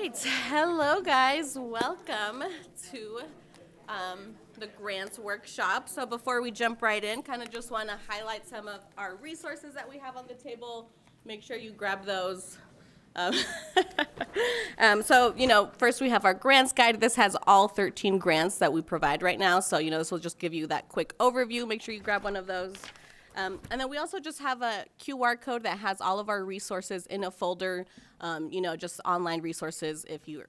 right, hello guys, welcome to the Grants Workshop. So before we jump right in, kind of just want to highlight some of our resources that we have on the table. Make sure you grab those. First we have our grants guide. This has all 13 grants that we provide right now. So, this will just give you that quick overview. Make sure you grab one of those. And then we also just have a QR code that has all of our resources in a folder, just online resources if you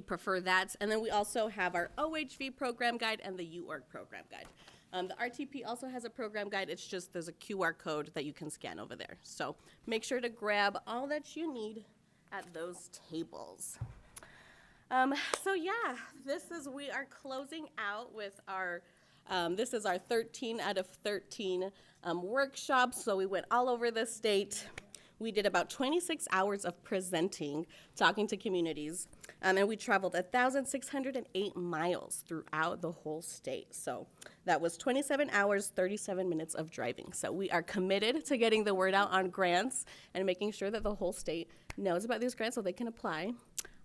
prefer that. And then we also have our OHV program guide and the UORG program guide. The RTP also has a program guide. It's just there's a QR code that you can scan over there. So make sure to grab all that you need at those tables. We are closing out with our this is our 13 out of 13 workshops. So we went all over the state. We did about 26 hours of presenting, talking to communities, and we traveled 1,608 miles throughout the whole state. So that was 27 hours, 37 minutes of driving. So we are committed to getting the word out on grants and making sure that the whole state knows about these grants so they can apply.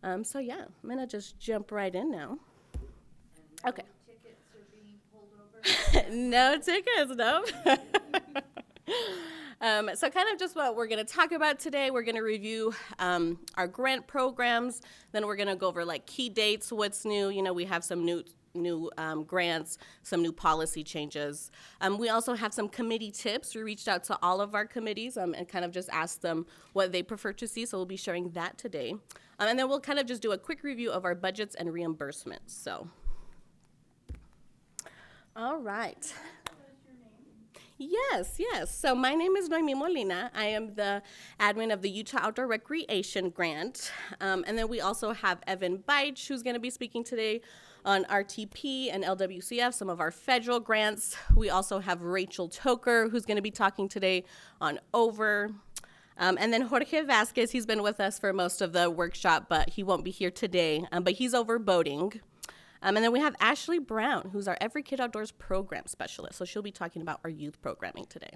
I'm gonna just jump right in now. Okay. No tickets, no. So kind of just what we're going to talk about today. We're going to review our grant programs. Then we're going to go over like key dates, what's new. We have some new grants, some new policy changes. We also have some committee tips. We reached out to all of our committees and kind of just asked them what they prefer to see. So we'll be sharing that today. And then we'll kind of just do a quick review of our budgets and reimbursements. So. All right. Yes. So my name is Noemi Molina. I am the admin of the Utah Outdoor Recreation Grant. And then we also have Evan Beich, who's going to be speaking today on RTP and LWCF, some of our federal grants. We also have Rachel Toker, who's going to be talking today on OVER. And then Jorge Vasquez, he's been with us for most of the workshop, but he won't be here today. But he's over boating. And then we have Ashley Brown, who's our Every Kid Outdoors program specialist. So she'll be talking about our youth programming today.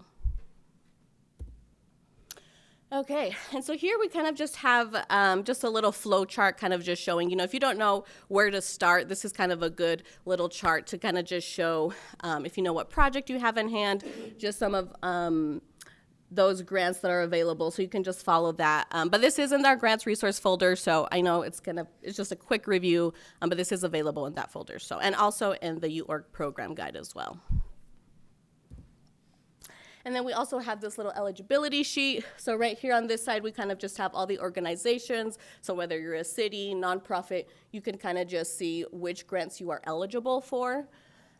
Okay, and so here we kind of just have just a little flow chart kind of just showing, if you don't know where to start, this is kind of a good little chart to kind of just show if you know what project you have in hand, just some of those grants that are available, so you can just follow that. But this is in our grants resource folder, so I know it's just a quick review, but this is available in that folder. So, and also in the UORG program guide as well. And then we also have this little eligibility sheet. So right here on this side, we kind of just have all the organizations. So whether you're a city, nonprofit, you can kind of just see which grants you are eligible for.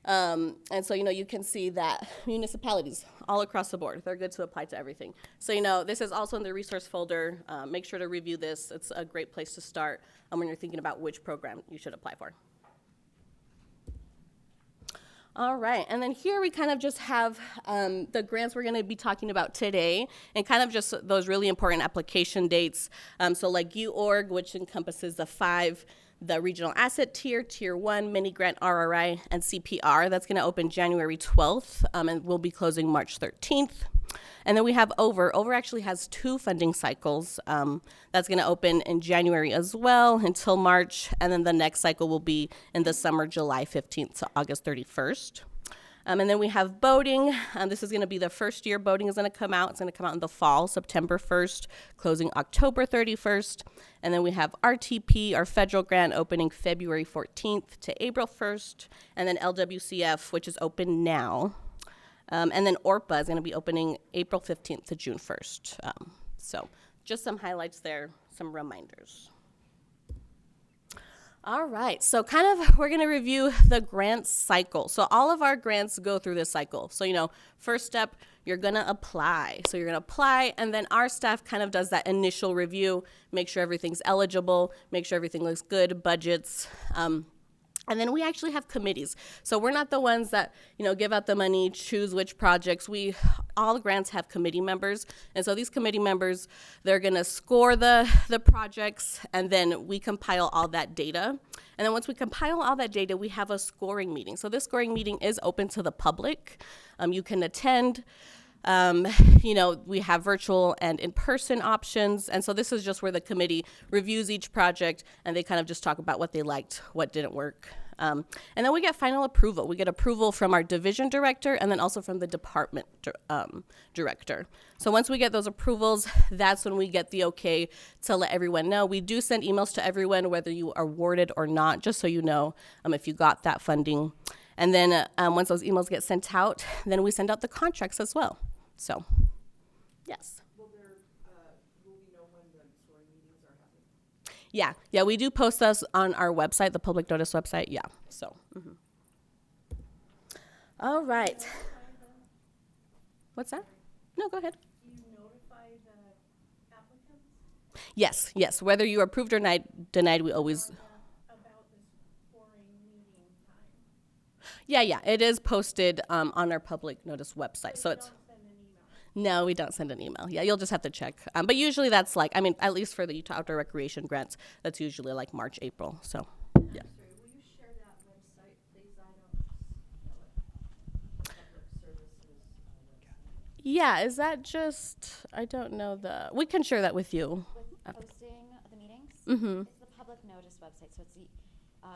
And so, you can see that municipalities all across the board, they're good to apply to everything. So, this is also in the resource folder. Make sure to review this. It's a great place to start when you're thinking about which program you should apply for. All right, and then here we kind of just have the grants we're going to be talking about today, and kind of just those really important application dates. So like UORG, which encompasses the regional asset tier, tier 1, mini grant RRI, and CPR. That's going to open January 12th and will be closing March 13th. And then we have OVER. OVER actually has 2 funding cycles. That's going to open in January as well until March, and then the next cycle will be in the summer, July 15th to August 31st. And then we have boating. This is going to be the first year boating is going to come out. It's going to come out in the fall, September 1st, closing October 31st. And then we have RTP, our federal grant, opening February 14th to April 1st. And then LWCF, which is open now. And then ORPA is going to be opening April 15th to June 1st. So just some highlights there, some reminders. All right, so kind of we're going to review the grant cycle. So all of our grants go through this cycle. So, first step, you're going to apply. So you're going to apply, and then our staff kind of does that initial review, make sure everything's eligible, make sure everything looks good, budgets. And then we actually have committees. So we're not the ones that, give out the money, choose which projects. All the grants have committee members. And so these committee members, they're going to score the projects, and then we compile all that data. And then once we compile all that data, we have a scoring meeting. So this scoring meeting is open to the public. You can attend. You know, we have virtual and in-person options, and so this is just where the committee reviews each project, and they kind of just talk about what they liked, what didn't work. And then we get final approval. We get approval from our division director and then also from the department director. So once we get those approvals, that's when we get the okay to let everyone know. We do send emails to everyone, whether you are awarded or not, just so you know if you got that funding. And then once those emails get sent out, then we send out the contracts as well. So, yes. Will we know when the SOAR meetings are happening? Yeah, we do post those on our website, the public notice website, yeah, so. All right. What's that? No, go ahead. Do you notify the applicants? Yes, whether you are approved or denied, we always. About this scoring meeting time? Yeah, it is posted on our public notice website, so it's. Don't send an email. No, we don't send an email. Yeah, you'll just have to check. But usually that's like, at least for the Utah Outdoor Recreation Grants, that's usually like March, April, so, yeah. Sorry, will you share that website, please? I don't know it. Public services website. Yeah, is that just, I don't know we can share that with you. With posting the meetings, it's the public notice website. So it's the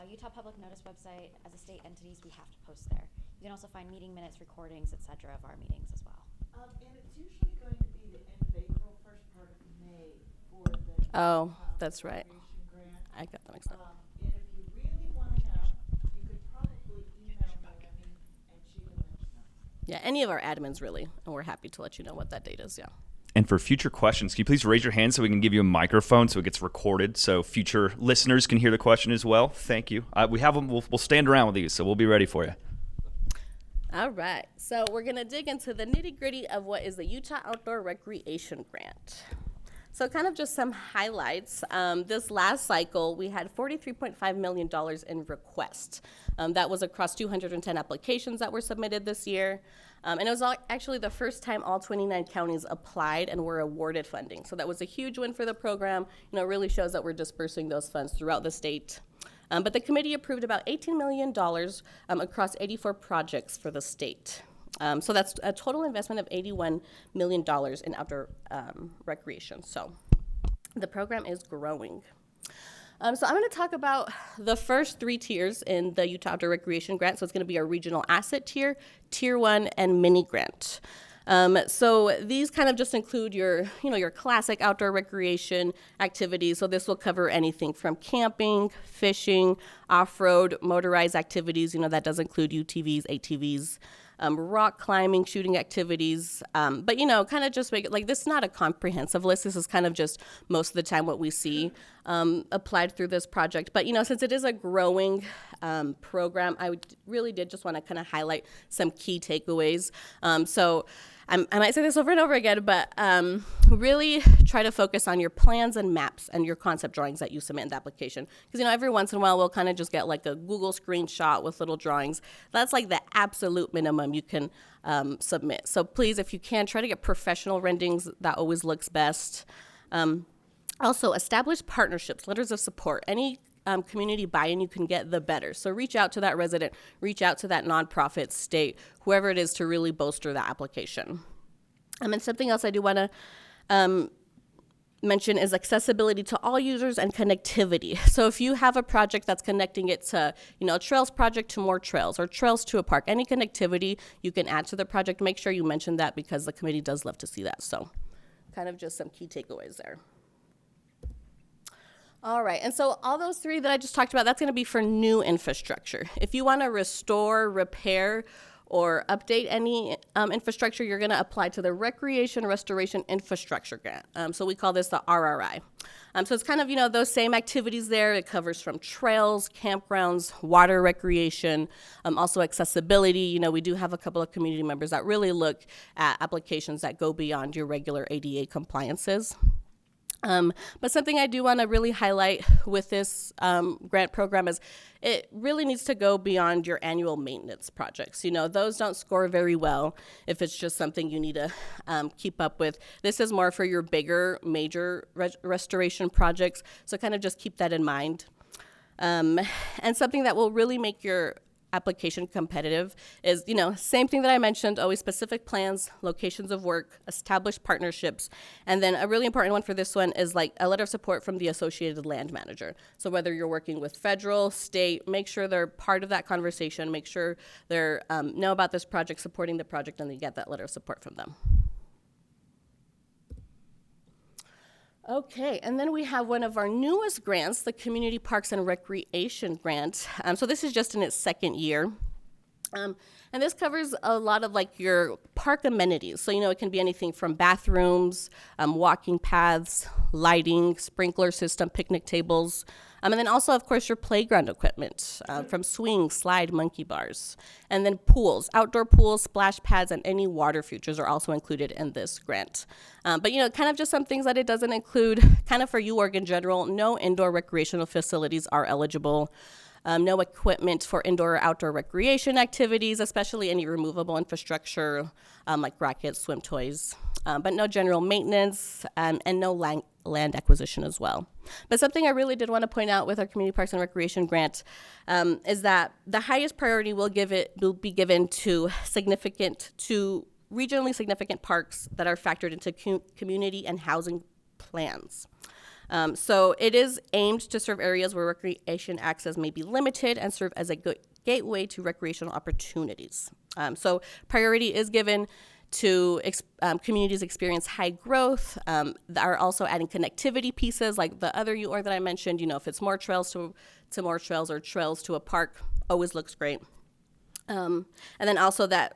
Utah Public Notice website. As a state entities, we have to post there. You can also find meeting minutes, recordings, etc. of our meetings as well. And it's usually going to be the end of April, first part of May for the Oh, that's right. Recreation Grant. I got that mixed up. And if you really want to know, you could probably email Melanie and she can let you know. Yeah, any of our admins really, and we're happy to let you know what that date is, yeah. And for future questions, can you please raise your hand so we can give you a microphone so it gets recorded so future listeners can hear the question as well? Thank you. We have them. We'll stand around with you, so we'll be ready for you. All right, so we're gonna dig into the nitty-gritty of what is the Utah Outdoor Recreation Grant. So kind of just some highlights. This last cycle, we had $43.5 million in requests. That was across 210 applications that were submitted this year. And it was actually the first time all 29 counties applied and were awarded funding. So that was a huge win for the program. You know, it really shows that we're dispersing those funds throughout the state. But the committee approved about $18 million across 84 projects for the state. So that's a total investment of $81 million in outdoor recreation. So the program is growing. So I'm going to talk about the first three tiers in the Utah Outdoor Recreation Grant. So it's going to be our regional asset tier, tier 1, and mini grant. So these kind of just include your classic outdoor recreation activities. So this will cover anything from camping, fishing, off-road, motorized activities. That does include UTVs, ATVs, rock climbing, shooting activities. But kind of just make it like this is not a comprehensive list. This is kind of just most of the time what we see applied through this project. But since it is a growing program, I really did just want to kind of highlight some key takeaways. So I might say this over and over again, but really try to focus on your plans and maps and your concept drawings that you submit in the application. Because, every once in a while we'll kind of just get like a Google screenshot with little drawings. That's like the absolute minimum you can submit. So please, if you can, try to get professional renderings. That always looks best. Also, establish partnerships, letters of support. Any community buy-in you can get, the better. So reach out to that resident, reach out to that nonprofit, state, whoever it is to really bolster the application. And something else I do want to mention is accessibility to all users and connectivity. So if you have a project that's connecting it to, a trails project to more trails or trails to a park, any connectivity you can add to the project, make sure you mention that because the committee does love to see that. So kind of just some key takeaways there. All right, and so all those three that I just talked about, that's going to be for new infrastructure. If you want to restore, repair, or update any infrastructure, you're going to apply to the Recreation Restoration Infrastructure Grant. So we call this the RRI. So it's kind of, those same activities there. It covers from trails, campgrounds, water recreation, also accessibility. We do have a couple of community members that really look at applications that go beyond your regular ADA compliances. But something I do want to really highlight with this grant program is it really needs to go beyond your annual maintenance projects. Those don't score very well if it's just something you need to keep up with. This is more for your bigger, major restoration projects, so kind of just keep that in mind. And something that will really make your application competitive is, same thing that I mentioned, always specific plans, locations of work, established partnerships, and then a really important one for this one is like a letter of support from the associated land manager. So whether you're working with federal, state, make sure they're part of that conversation, make sure they're know about this project, supporting the project, and they get that letter of support from them. Okay, and then we have one of our newest grants, the Community Parks and Recreation Grant. So this is just in its second year. And this covers a lot of like your park amenities. So, it can be anything from bathrooms, walking paths, lighting, sprinkler system, picnic tables, and then also, of course, your playground equipment from swing, slide, monkey bars. And then pools, outdoor pools, splash pads, and any water features are also included in this grant. But, kind of just some things that it doesn't include, kind of for UORG in general, no indoor recreational facilities are eligible. No equipment for indoor or outdoor recreation activities, especially any removable infrastructure like rackets, swim toys, but no general maintenance and no land acquisition as well. But something I really did want to point out with our Community Parks and Recreation Grant is that the highest priority will be given to regionally significant parks that are factored into community and housing plans. So it is aimed to serve areas where recreation access may be limited and serve as a good gateway to recreational opportunities. So priority is given to communities experience high growth, that are also adding connectivity pieces like the other UORG that I mentioned, if it's more trails to more trails or trails to a park, always looks great. And then also that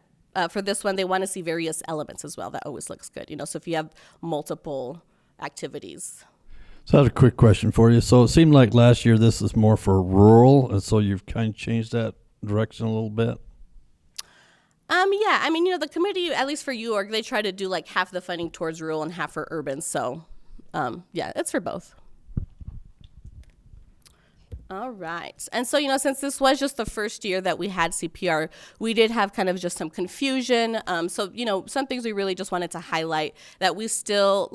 for this one, they want to see various elements as well. That always looks good, so if you have multiple activities. So I had a quick question for you. So it seemed like last year this is more for rural, and so you've kind of changed that direction a little bit. Yeah, I mean, the committee, at least for UORG, they try to do like half the funding towards rural and half for urban. So, yeah, it's for both. All right. And so, since this was just the first year that we had CPR, we did have kind of just some confusion. So, some things we really just wanted to highlight that we still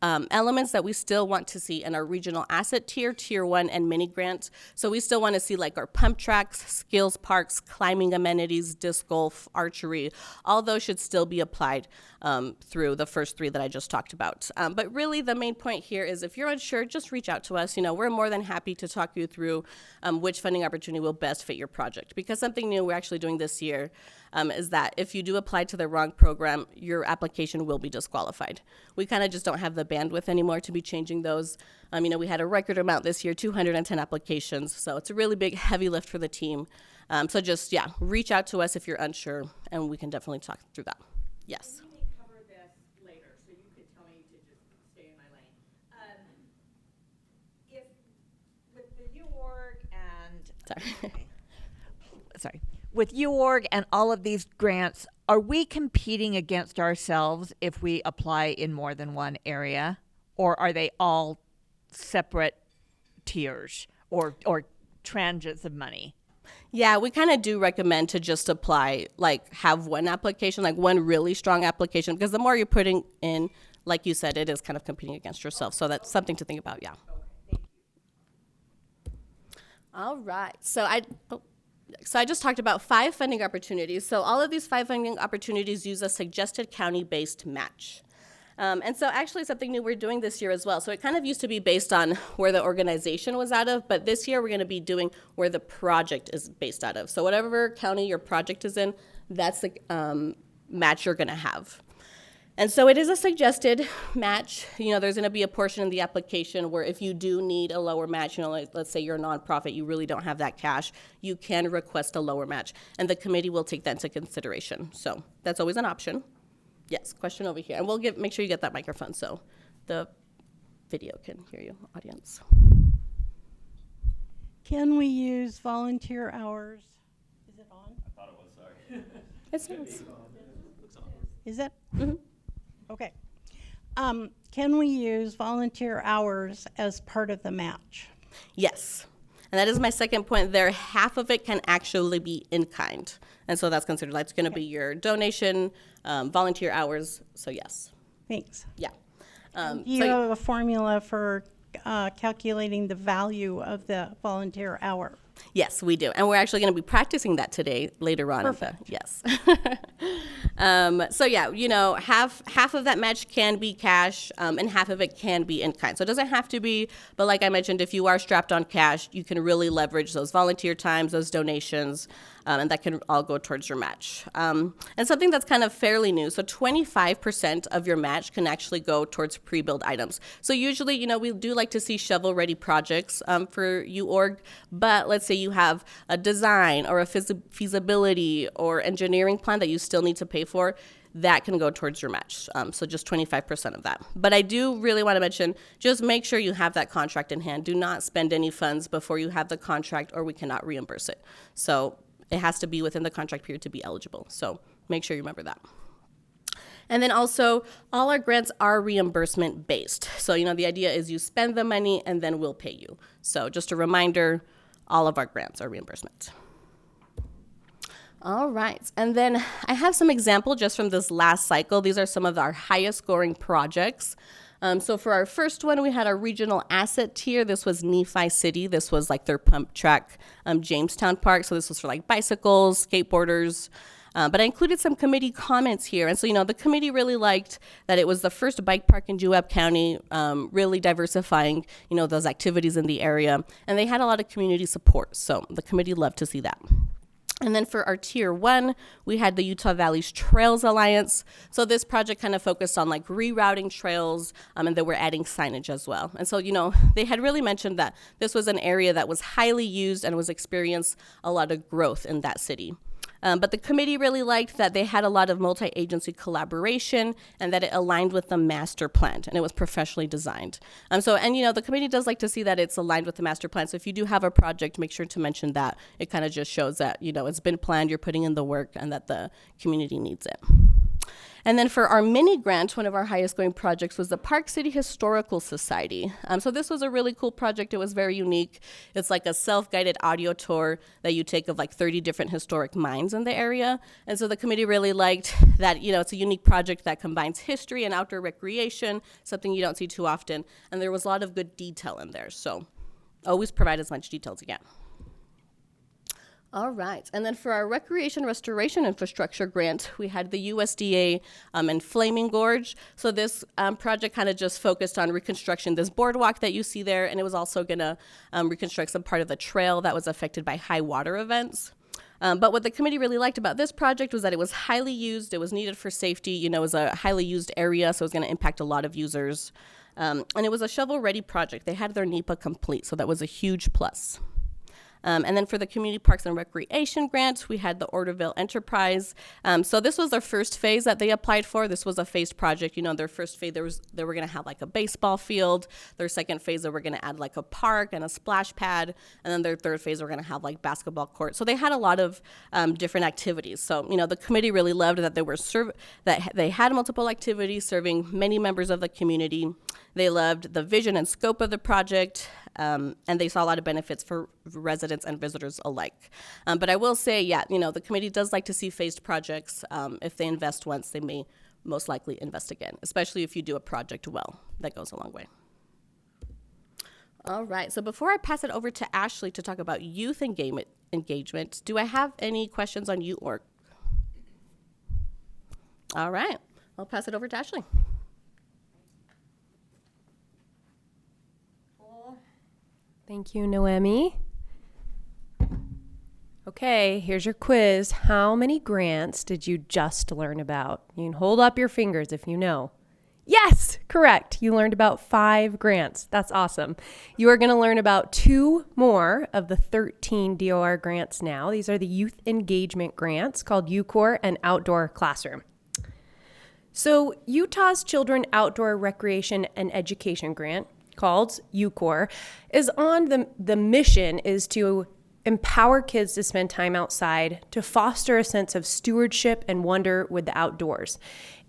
elements that we still want to see in our regional asset tier 1 and mini grants. So we still want to see like our pump tracks, skills parks, climbing amenities, disc golf, archery. All those should still be applied through the first 3 that I just talked about. But really the main point here is if you're unsure, just reach out to us. We're more than happy to talk you through which funding opportunity will best fit your project. Because something new we're actually doing this year is that if you do apply to the wrong program, your application will be disqualified. We kind of just don't have the bandwidth anymore to be changing those. We had a record amount this year, 210 applications, so it's a really big, heavy lift for the team. So just, reach out to us if you're unsure, and we can definitely talk through that. Yes? We may cover this later, so you could tell me to just stay in my lane. If with the UORG and... Sorry. With UORG and all of these grants, are we competing against ourselves if we apply in more than one area? Or are they all separate tiers or transits of money? Yeah, we kind of do recommend to just apply, have one application, one really strong application, because the more you're putting in, like you said, it is kind of competing against yourself. So that's something to think about, yeah. Okay, thank you. All right. So I just talked about 5 funding opportunities. So all of these 5 funding opportunities use a suggested county-based match. And so actually something new we're doing this year as well. So it kind of used to be based on where the organization was out of, but this year we're going to be doing where the project is based out of. So whatever county your project is in, that's the match you're going to have. And so it is a suggested match. There's going to be a portion in the application where if you do need a lower match, let's say you're a nonprofit, you really don't have that cash, you can request a lower match, and the committee will take that into consideration. So that's always an option. Yes, question over here. And we'll make sure you get that microphone so the video can hear you, audience. Can we use volunteer hours? Is it on? I thought it was, sorry. It sounds. Is it? Mm-hmm. Okay. Can we use volunteer hours as part of the match? Yes. And that is my second point there. Half of it can actually be in kind. And so that's considered, that's going to be your donation, volunteer hours. So yes. Thanks. Yeah. Do you have a formula for calculating the value of the volunteer hour? Yes, we do. And we're actually going to be practicing that today later on. Yes. So yeah, half of that match can be cash, and half of it can be in kind. So it doesn't have to be, but like I mentioned, if you are strapped on cash, you can really leverage those volunteer times, those donations, and that can all go towards your match. And something that's kind of fairly new, so 25% of your match can actually go towards pre-build items. So usually, we do like to see shovel-ready projects for UORG, but let's say you have a design or a feasibility or engineering plan that you still need to pay for, that can go towards your match. So just 25% of that. But I do really want to mention, just make sure you have that contract in hand. Do not spend any funds before you have the contract, or we cannot reimburse it. So it has to be within the contract period to be eligible. So make sure you remember that. And then also, all our grants are reimbursement based. So, the idea is you spend the money and then we'll pay you. So just a reminder, all of our grants are reimbursement. All right, and then I have some example just from this last cycle. These are some of our highest scoring projects. So for our first one, we had our regional asset tier. This was Nephi City. This was like their pump track Jamestown Park. So this was for like bicycles, skateboarders. But I included some committee comments here. And so, the committee really liked that it was the first bike park in Juab County, really diversifying, those activities in the area. And they had a lot of community support. So the committee loved to see that. And then for our tier 1, we had the Utah Valley's Trails Alliance. So this project kind of focused on like rerouting trails, and then we're adding signage as well. And so, they had really mentioned that this was an area that was highly used and was experienced a lot of growth in that city. But the committee really liked that they had a lot of multi-agency collaboration and that it aligned with the master plan and it was professionally designed. The committee does like to see that it's aligned with the master plan. So if you do have a project, make sure to mention that. It kind of just shows that, it's been planned, you're putting in the work, and that the community needs it. And then for our mini grant, one of our highest going projects was the Park City Historical Society. So this was a really cool project. It was very unique. It's like a self-guided audio tour that you take of like 30 different historic mines in the area. And so the committee really liked that, it's a unique project that combines history and outdoor recreation, something you don't see too often. And there was a lot of good detail in there. So always provide as much detail as you can. All right, and then for our Recreation Restoration Infrastructure Grant, we had the USDA and Flaming Gorge. So this project kind of just focused on reconstruction, this boardwalk that you see there, and it was also gonna reconstruct some part of the trail that was affected by high water events. But what the committee really liked about this project was that it was highly used, it was needed for safety, it was a highly used area, so it was gonna impact a lot of users. And it was a shovel-ready project. They had their NEPA complete, so that was a huge plus. And then for the Community Parks and Recreation Grant, we had the Orderville Enterprise. So this was their first phase that they applied for. This was a phased project. Their first phase, they were going to have like a baseball field. Their second phase, they were going to add like a park and a splash pad. And then their third phase, they were going to have like basketball court. So they had a lot of different activities. So, the committee really loved that that they had multiple activities serving many members of the community. They loved the vision and scope of the project. And they saw a lot of benefits for residents and visitors alike. But I will say, the committee does like to see phased projects. If they invest once, they may most likely invest again, especially if you do a project well. That goes a long way. All right, so before I pass it over to Ashley to talk about youth engagement, do I have any questions on UORG? All right, I'll pass it over to Ashley. Thank you, Noemi. Okay, here's your quiz. How many grants did you just learn about? You can hold up your fingers if you know. Yes, correct. You learned about 5 grants. That's awesome. You are going to learn about 2 more of the 13 DOR grants now. These are the youth engagement grants called UCORE and Outdoor Classroom. So Utah's Children Outdoor Recreation and Education Grant, called UCORE, is on the mission is to empower kids to spend time outside, to foster a sense of stewardship and wonder with the outdoors.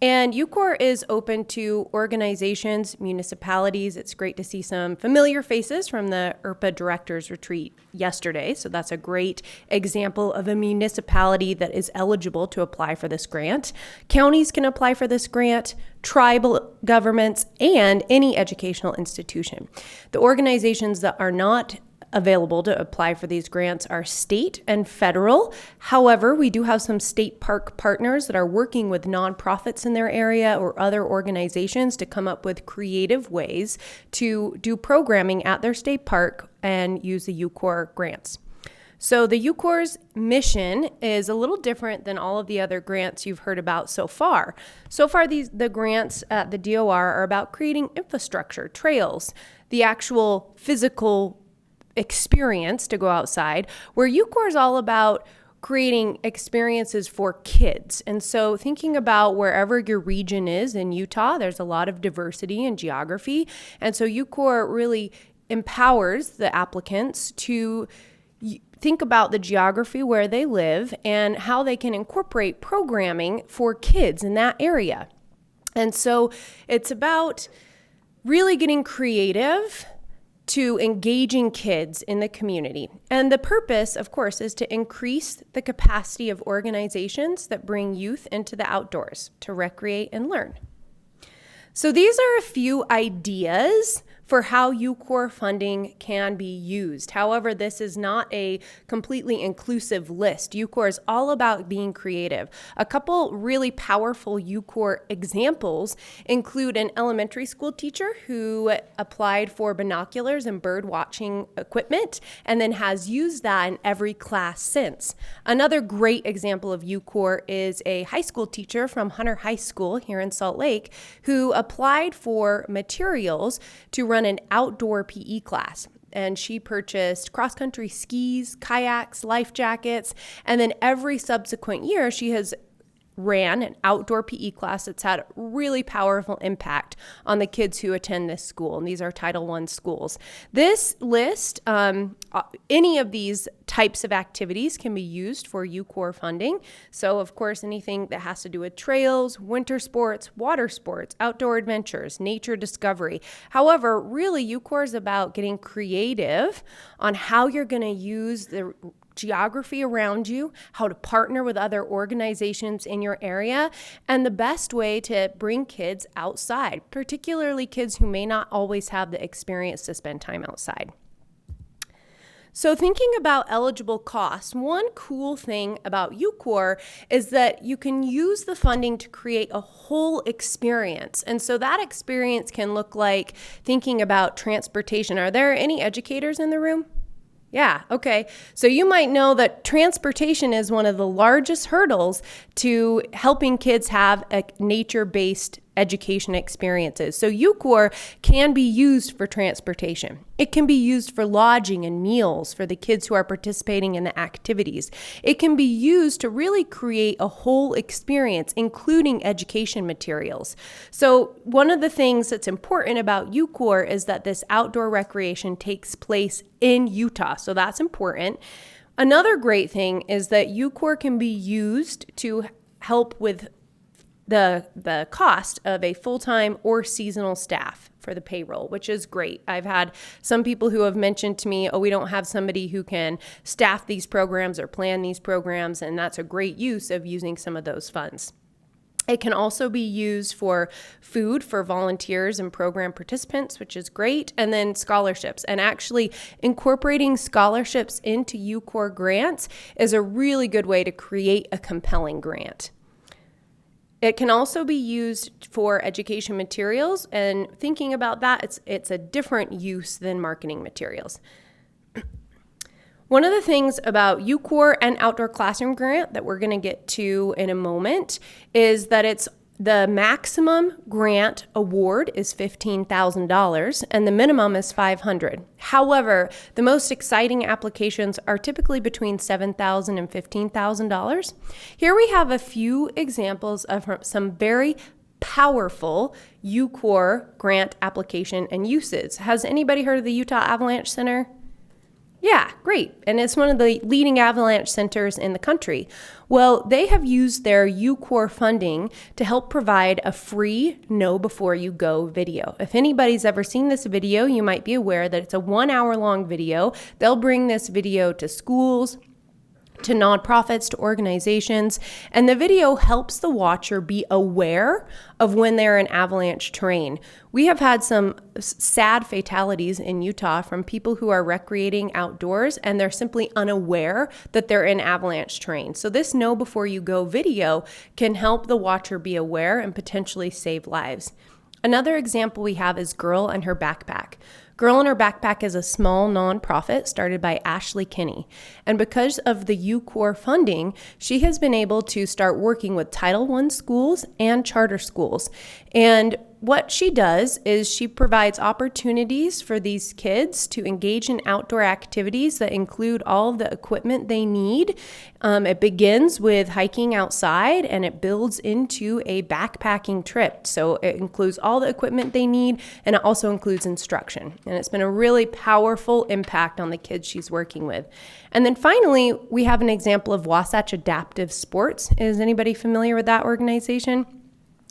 And UCORE is open to organizations, municipalities. It's great to see some familiar faces from the ORPA Directors Retreat yesterday. So that's a great example of a municipality that is eligible to apply for this grant. Counties can apply for this grant, tribal governments, and any educational institution. The organizations that are not available to apply for these grants are state and federal. However, we do have some state park partners that are working with nonprofits in their area or other organizations to come up with creative ways to do programming at their state park and use the UCORE grants. So the UCORE's mission is a little different than all of the other grants you've heard about so far. So far, the grants at the DOR are about creating infrastructure, trails, the actual physical experience to go outside, where UCORE is all about creating experiences for kids. And so thinking about wherever your region is in Utah, there's a lot of diversity in geography. And so UCORE really empowers the applicants to think about the geography where they live and how they can incorporate programming for kids in that area. And so it's about really getting creative to engaging kids in the community. And the purpose, of course, is to increase the capacity of organizations that bring youth into the outdoors to recreate and learn. So these are a few ideas for how UCORE funding can be used. However, this is not a completely inclusive list. UCORE is all about being creative. A couple really powerful UCORE examples include an elementary school teacher who applied for binoculars and bird watching equipment and then has used that in every class since. Another great example of UCORE is a high school teacher from Hunter High School here in Salt Lake who applied for materials to run an outdoor PE class. And she purchased cross-country skis, kayaks, life jackets, and then every subsequent year she has ran an outdoor PE class that's had really powerful impact on the kids who attend this school. And these are Title I schools. This list, any of these types of activities can be used for UCORE funding. So of course, anything that has to do with trails, winter sports, water sports, outdoor adventures, nature discovery. However, really UCORE is about getting creative on how you're going to use the geography around you, how to partner with other organizations in your area, and the best way to bring kids outside, particularly kids who may not always have the experience to spend time outside. So thinking about eligible costs, one cool thing about UCORE is that you can use the funding to create a whole experience. And so that experience can look like thinking about transportation. Are there any educators in the room? Yeah, okay. So you might know that transportation is one of the largest hurdles to helping kids have a nature-based education experiences. So UCORE can be used for transportation. It can be used for lodging and meals for the kids who are participating in the activities. It can be used to really create a whole experience, including education materials. So one of the things that's important about UCORE is that this outdoor recreation takes place in Utah. So that's important. Another great thing is that UCORE can be used to help with the cost of a full-time or seasonal staff for the payroll, which is great. I've had some people who have mentioned to me, oh, we don't have somebody who can staff these programs or plan these programs, and that's a great use of using some of those funds. It can also be used for food for volunteers and program participants, which is great, and then scholarships. And actually incorporating scholarships into UCORE grants is a really good way to create a compelling grant. It can also be used for education materials, and thinking about that, it's a different use than marketing materials. One of the things about UCORE and Outdoor Classroom Grant that we're going to get to in a moment is that it's the maximum grant award is $15,000 and the minimum is $500. However, the most exciting applications are typically between $7,000 and $15,000. Here we have a few examples of some very powerful UCORE grant application and uses. Has anybody heard of the Utah Avalanche Center? Yeah, great. And it's one of the leading avalanche centers in the country. Well, they have used their UCORE funding to help provide a free Know Before You Go video. If anybody's ever seen this video, you might be aware that it's a 1 hour long video. They'll bring this video to schools, to nonprofits, to organizations, and the video helps the watcher be aware of when they're in avalanche terrain. We have had some sad fatalities in Utah from people who are recreating outdoors and they're simply unaware that they're in avalanche terrain. So this Know Before You Go video can help the watcher be aware and potentially save lives. Another example we have is Girl and Her Backpack. Girl and Her Backpack is a small nonprofit started by Ashley Kinney. And because of the UCORE funding, she has been able to start working with Title I schools and charter schools. And what she does is she provides opportunities for these kids to engage in outdoor activities that include all of the equipment they need. It begins with hiking outside and it builds into a backpacking trip. So it includes all the equipment they need and it also includes instruction. And it's been a really powerful impact on the kids she's working with. And then finally, we have an example of Wasatch Adaptive Sports. Is anybody familiar with that organization?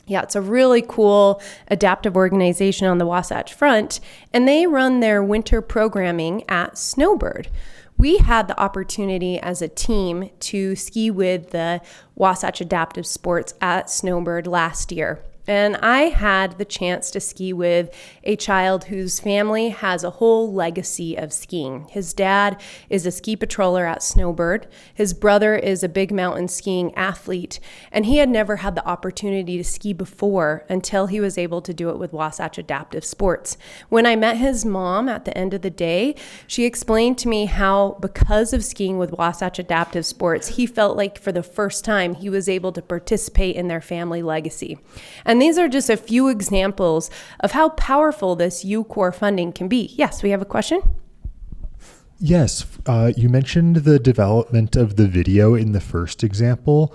Yeah, it's a really cool adaptive organization on the Wasatch Front, and they run their winter programming at Snowbird. We had the opportunity as a team to ski with the Wasatch Adaptive Sports at Snowbird last year. And I had the chance to ski with a child whose family has a whole legacy of skiing. His dad is a ski patroller at Snowbird. His brother is a big mountain skiing athlete. And he had never had the opportunity to ski before until he was able to do it with Wasatch Adaptive Sports. When I met his mom at the end of the day, she explained to me how, because of skiing with Wasatch Adaptive Sports, he felt like for the first time he was able to participate in their family legacy. And these are just a few examples of how powerful this UCORE funding can be. Yes, we have a question? Yes, you mentioned the development of the video in the first example.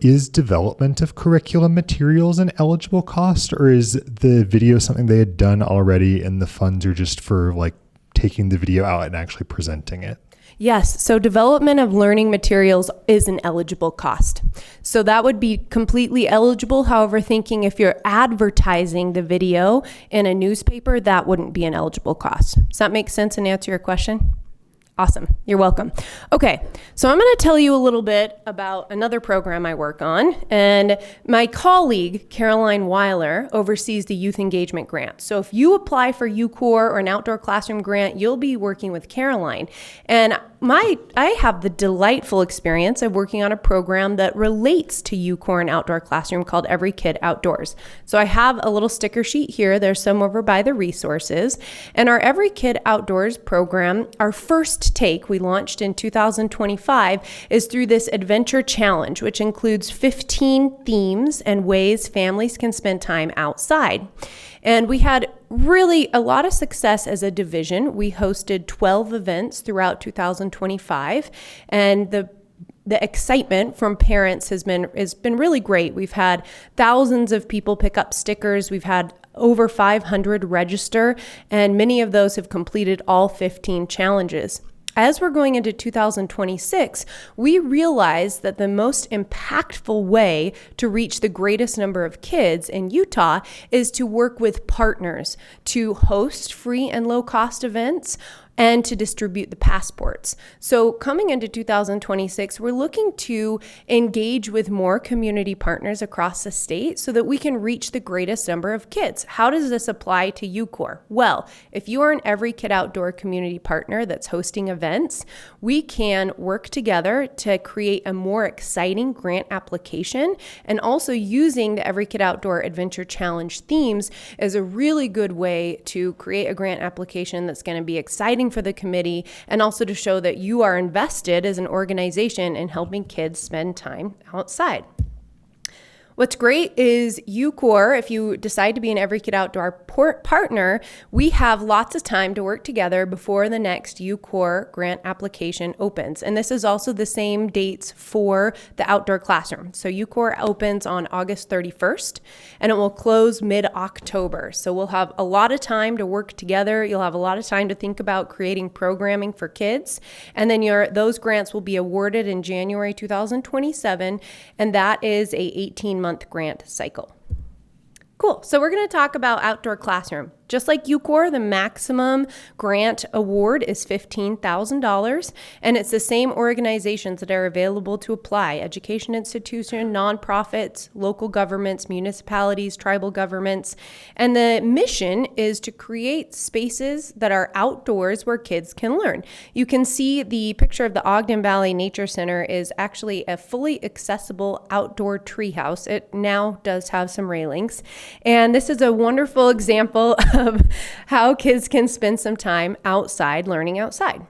Is development of curriculum materials an eligible cost, or is the video something they had done already and the funds are just for like taking the video out and actually presenting it? Yes, so development of learning materials is an eligible cost. So that would be completely eligible. However, thinking if you're advertising the video in a newspaper, that wouldn't be an eligible cost. Does that make sense and answer your question? Awesome. You're welcome. Okay, so I'm going to tell you a little bit about another program I work on. And my colleague, Caroline Weiler, oversees the Youth Engagement Grant. So if you apply for UCORE or an outdoor classroom grant, you'll be working with Caroline. And I have the delightful experience of working on a program that relates to UCORE and outdoor classroom called Every Kid Outdoors. So I have a little sticker sheet here. There's some over by the resources. And our Every Kid Outdoors program, our first take we launched in 2025 is through this adventure challenge, which includes 15 themes and ways families can spend time outside. And we had really a lot of success as a division. We hosted 12 events throughout 2025, and the excitement from parents has been really great. We've had thousands of people pick up stickers. We've had over 500 register, and many of those have completed all 15 challenges. As we're going into 2026, we realized that the most impactful way to reach the greatest number of kids in Utah is to work with partners to host free and low-cost events and to distribute the passports. So coming into 2026, we're looking to engage with more community partners across the state so that we can reach the greatest number of kids. How does this apply to UCORE? Well, if you are an Every Kid Outdoor community partner that's hosting events, we can work together to create a more exciting grant application, and also using the Every Kid Outdoor Adventure Challenge themes is a really good way to create a grant application that's going to be exciting for the committee, and also to show that you are invested as an organization in helping kids spend time outside. What's great is UCORE, if you decide to be an Every Kid Outdoor partner, we have lots of time to work together before the next UCORE grant application opens. And this is also the same dates for the outdoor classroom. So UCORE opens on August 31st, and it will close mid-October. So we'll have a lot of time to work together. You'll have a lot of time to think about creating programming for kids. And then those grants will be awarded in January 2027, and that is a 18-month grant cycle. Cool. So we're going to talk about outdoor classroom. Just like UCORE, the maximum grant award is $15,000, and it's the same organizations that are available to apply: education institutions, nonprofits, local governments, municipalities, tribal governments. And the mission is to create spaces that are outdoors where kids can learn. You can see the picture of the Ogden Valley Nature Center is actually a fully accessible outdoor treehouse. It now does have some railings. And this is a wonderful example of how kids can spend some time outside learning outside.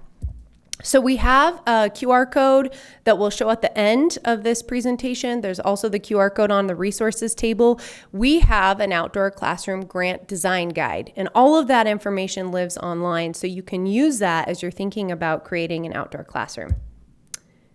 So we have a QR code that will show at the end of this presentation. There's also the QR code on the resources table. We have an outdoor classroom grant design guide, and all of that information lives online, so you can use that as you're thinking about creating an outdoor classroom.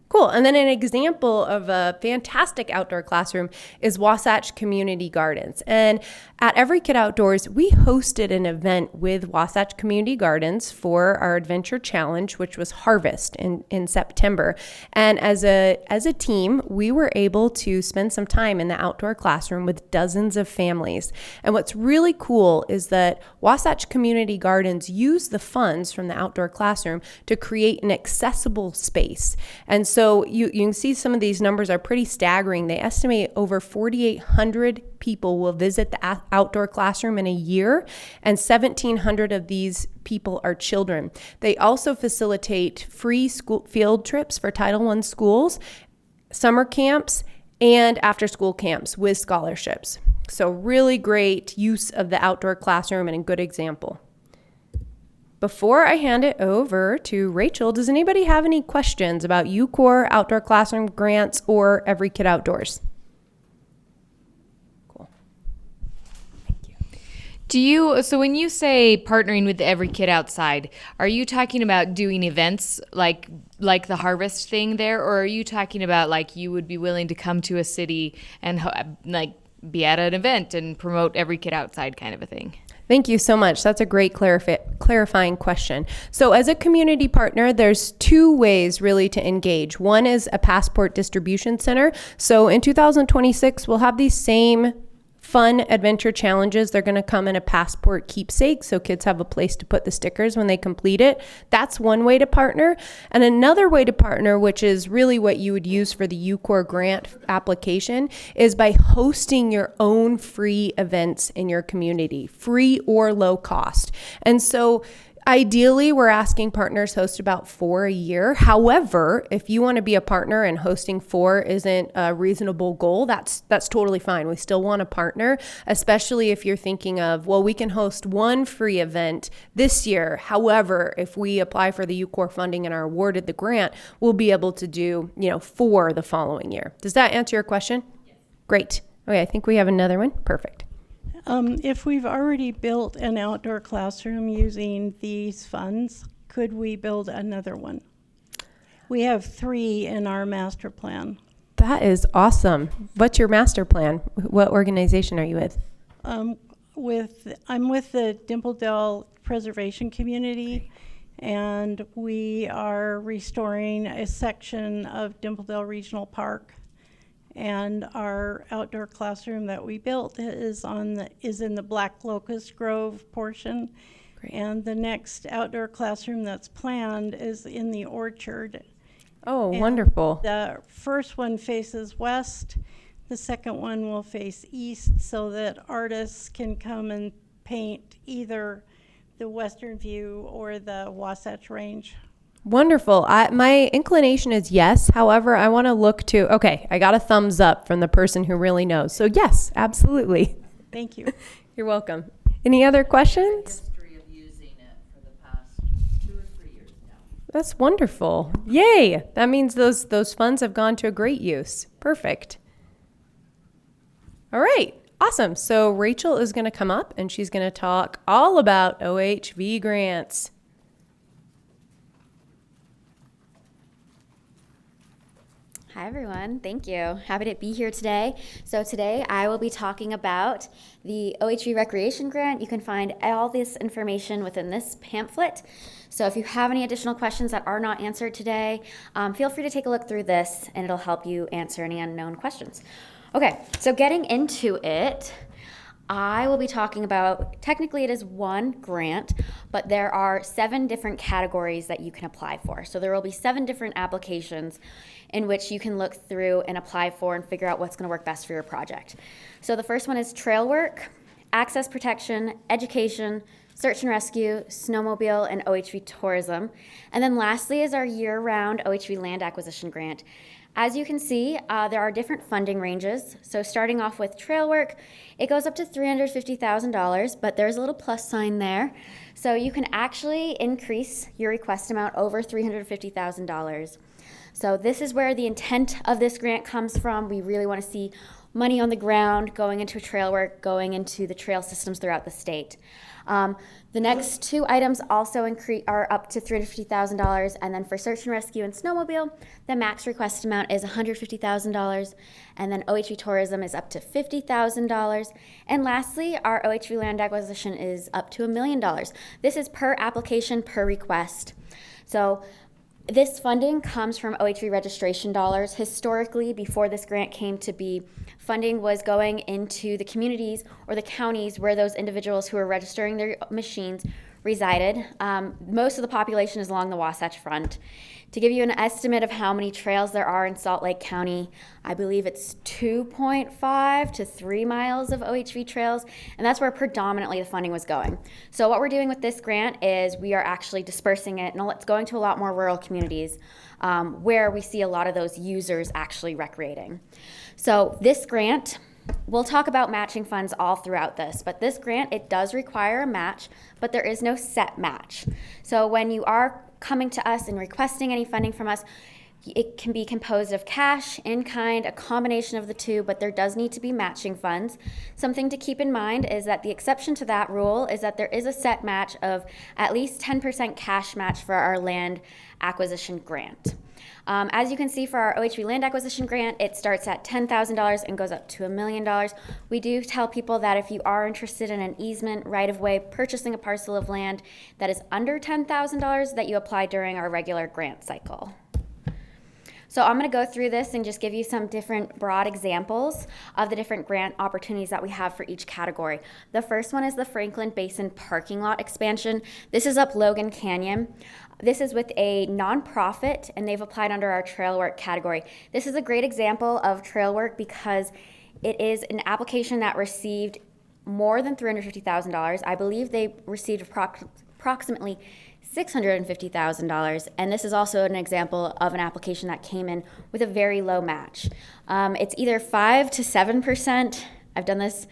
Cool. And then an example of a fantastic outdoor classroom is Wasatch Community Gardens. And at Every Kid Outdoors, we hosted an event with Wasatch Community Gardens for our Adventure Challenge, which was Harvest in September. And as a team, we were able to spend some time in the outdoor classroom with dozens of families. And what's really cool is that Wasatch Community Gardens used the funds from the outdoor classroom to create an accessible space. And so you can see some of these numbers are pretty staggering. They estimate over 4,800 people will visit the outdoor classroom in a year, and 1,700 of these people are children. They also facilitate free school field trips for Title I schools, summer camps, and after-school camps with scholarships. So really great use of the outdoor classroom and a good example. Before I hand it over to Rachel, does anybody have any questions about UCORE, outdoor classroom grants, or Every Kid Outdoors? Cool. Thank you. So when you say partnering with Every Kid Outside, are you talking about doing events like the Harvest thing there, or are you talking about like you would be willing to come to a city and be at an event and promote Every Kid Outside kind of a thing? Thank you so much. That's a great clarifying question. So as a community partner, there's two ways really to engage. One is a passport distribution center. So in 2026, we'll have these same fun adventure challenges. They're going to come in a passport keepsake, so kids have a place to put the stickers when they complete it. That's one way to partner. And another way to partner, which is really what you would use for the UCORE grant application, is by hosting your own free events in your community, free or low cost. And so ideally, we're asking partners host about 4 a year. However, if you want to be a partner and hosting 4 isn't a reasonable goal, that's totally fine. We still want to partner, especially if you're thinking of, well, we can host 1 free event this year. However, if we apply for the UCORE funding and are awarded the grant, we'll be able to do, 4 the following year. Does that answer your question? Yes. Great. Okay, I think we have another one. Perfect. If we've already built an outdoor classroom using these funds, could we build another one? We have 3 in our master plan. That is awesome. What's your master plan? What organization are you with? I'm with the Dimpledale Preservation Community, and we are restoring a section of Dimpledale Regional Park. And our outdoor classroom that we built is in the Black Locust Grove portion. Great. And the next outdoor classroom that's planned is in the orchard. Oh, and wonderful. The first one faces west. The second one will face east so that artists can come and paint either the western view or the Wasatch Range. Wonderful. My inclination is yes. However, I want to look to, okay, I got a thumbs up from the person who really knows. So yes, absolutely. Thank you. You're welcome. Any other questions? History of using it for the past 2 or 3 years now. That's wonderful. Yay. That means those funds have gone to a great use. Perfect. All right. Awesome. So Rachel is going to come up and she's going to talk all about OHV grants. Hi everyone, thank you. Happy to be here today. So today I will be talking about the OHV Recreation Grant. You can find all this information within this pamphlet. So if you have any additional questions that are not answered today, feel free to take a look through this and it'll help you answer any unknown questions. Okay, so getting into it, I will be talking about, technically it is one grant, but there are 7 different categories that you can apply for. So there will be 7 different applications in which you can look through and apply for and figure out what's going to work best for your project. So the first one is trail work, access protection, education, search and rescue, snowmobile, and OHV tourism. And then lastly is our year-round OHV land acquisition grant. As you can see, there are different funding ranges. So starting off with trail work, it goes up to $350,000, but there's a little plus sign there. So you can actually increase your request amount over $350,000. So this is where the intent of this grant comes from. We really want to see money on the ground going into trail work, going into the trail systems throughout the state. The next 2 items also are up to $350,000, and then for search and rescue and snowmobile, the max request amount is $150,000, and then OHV tourism is up to $50,000, and lastly, our OHV land acquisition is up to $1 million. This is per application, per request. So this funding comes from OHV registration dollars. Historically, before this grant came to be, funding was going into the communities or the counties where those individuals who are registering their machines resided. Most of the population is along the Wasatch Front. To give you an estimate of how many trails there are in Salt Lake County, I believe it's 2.5 to 3 miles of OHV trails, and that's where predominantly the funding was going. So what we're doing with this grant is we are actually dispersing it, and it's going to a lot more rural communities where we see a lot of those users actually recreating. So this grant, we'll talk about matching funds all throughout this, but this grant, it does require a match, but there is no set match. So when you are coming to us and requesting any funding from us, it can be composed of cash, in-kind, a combination of the two, but there does need to be matching funds. Something to keep in mind is that the exception to that rule is that there is a set match of at least 10% cash match for our land acquisition grant. As you can see for our OHV land acquisition grant, it starts at $10,000 and goes up to $1 million. We do tell people that if you are interested in an easement, right-of-way, purchasing a parcel of land that is under $10,000, that you apply during our regular grant cycle. So I'm going to go through this and just give you some different broad examples of the different grant opportunities that we have for each category. The first one is the Franklin Basin parking lot expansion. This is up Logan Canyon. This is with a nonprofit, and they've applied under our trail work category. This is a great example of trail work because it is an application that received more than $350,000. I believe they received approximately $650,000, and this is also an example of an application that came in with a very low match. It's either 5 to 7%. I've done this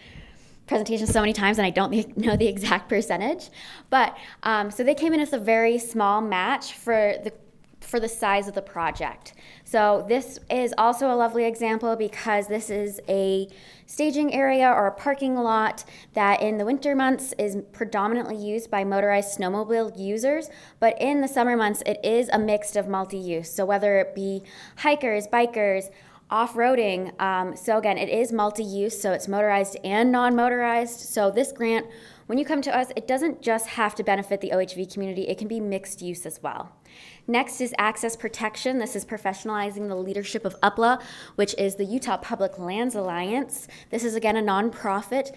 presentation so many times and I don't know the exact percentage, but so they came in with a very small match for the size of the project. So this is also a lovely example because this is a staging area or a parking lot that in the winter months is predominantly used by motorized snowmobile users, but in the summer months it is a mix of multi-use. So whether it be hikers, bikers, off-roading, so again, it is multi-use, so it's motorized and non-motorized. So this grant, when you come to us, it doesn't just have to benefit the OHV community, it can be mixed use as well. Next is access protection. This is professionalizing the leadership of UPLA, which is the Utah Public Lands Alliance. This is, again, a nonprofit.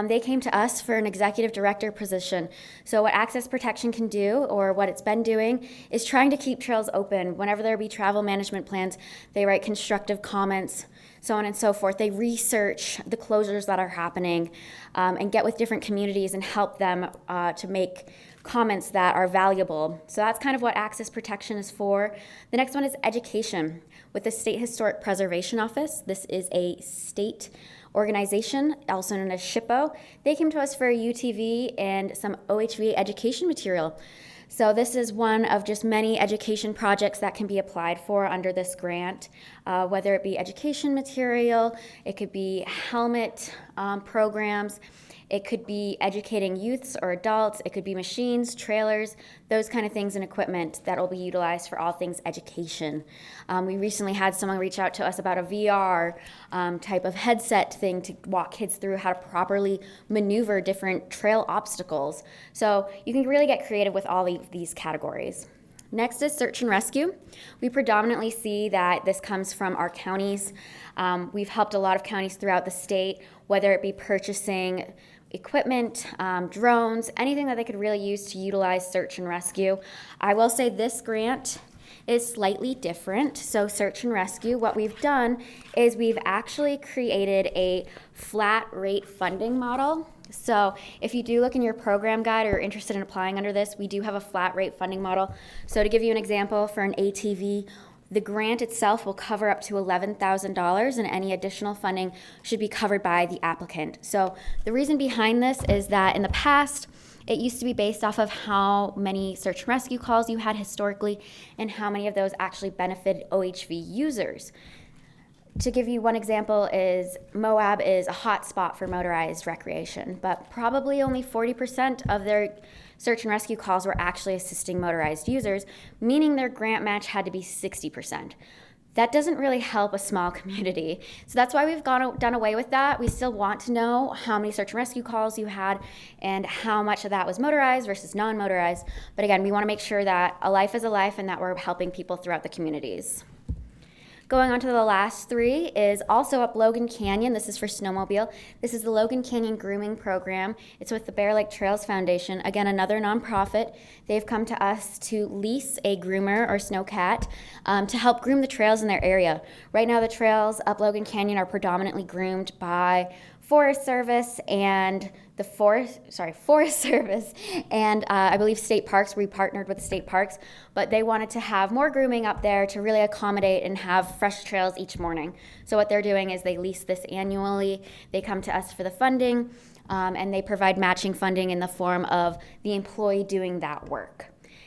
They came to us for an executive director position. So what access protection can do, or what it's been doing, is trying to keep trails open. Whenever there be travel management plans, they write constructive comments, so on and so forth. They research the closures that are happening and get with different communities and help them to make comments that are valuable. So that's kind of what access protection is for. The next one is education. With the State Historic Preservation Office, this is a state organization, also known as SHPO. They came to us for a UTV and some OHV education material. So this is one of just many education projects that can be applied for under this grant, whether it be education material, it could be helmet programs, it could be educating youths or adults, it could be machines, trailers, those kind of things and equipment that will be utilized for all things education. We recently had someone reach out to us about a VR type of headset thing to walk kids through how to properly maneuver different trail obstacles. So you can really get creative with all these categories. Next is search and rescue. We predominantly see that this comes from our counties. We've helped a lot of counties throughout the state, whether it be purchasing equipment, drones, anything that they could really use to utilize search and rescue. I will say this grant is slightly different. So search and rescue, what we've done is we've actually created a flat rate funding model. So if you do look in your program guide or you're interested in applying under this, we do have a flat rate funding model. So to give you an example, for an ATV, the grant itself will cover up to $11,000, and any additional funding should be covered by the applicant. So the reason behind this is that in the past, it used to be based off of how many search and rescue calls you had historically and how many of those actually benefited OHV users. To give you one example, is Moab is a hot spot for motorized recreation, but probably only 40% of their search and rescue calls were actually assisting motorized users, meaning their grant match had to be 60%. That doesn't really help a small community. So that's why we've done away with that. We still want to know how many search and rescue calls you had and how much of that was motorized versus non-motorized. But again, we want to make sure that a life is a life and that we're helping people throughout the communities. Going on to the last three is also up Logan Canyon. This is for snowmobile. This is the Logan Canyon Grooming Program. It's with the Bear Lake Trails Foundation. Again, another nonprofit. They've come to us to lease a groomer or snowcat to help groom the trails in their area. Right now, the trails up Logan Canyon are predominantly groomed by Forest Service and Forest Service and I believe state parks. We partnered with state parks, but they wanted to have more grooming up there to really accommodate and have fresh trails each morning. So what they're doing is they lease this annually. They come to us for the funding, and they provide matching funding in the form of the employee doing that work.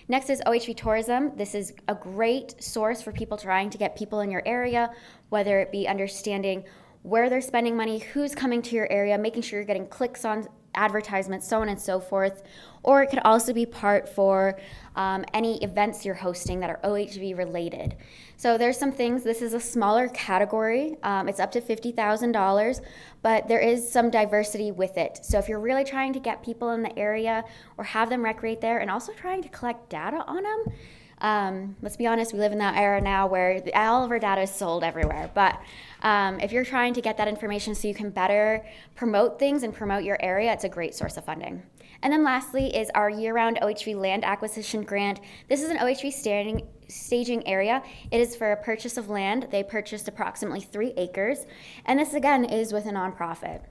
Next is OHV Tourism. This is a great source for people trying to get people in your area, whether it be understanding where they're spending money, who's coming to your area, making sure you're getting clicks on advertisements, so on and so forth. Or it could also be part for any events you're hosting that are OHV related. So there's some things, this is a smaller category. It's up to $50,000, but there is some diversity with it. So if you're really trying to get people in the area or have them recreate there and also trying to collect data on them, let's be honest, we live in that era now where all of our data is sold everywhere. But if you're trying to get that information so you can better promote things and promote your area, it's a great source of funding. And then lastly is our year-round OHV land acquisition grant. This is an OHV staging area. It is for a purchase of land. They purchased approximately 3 acres. And this again is with a nonprofit.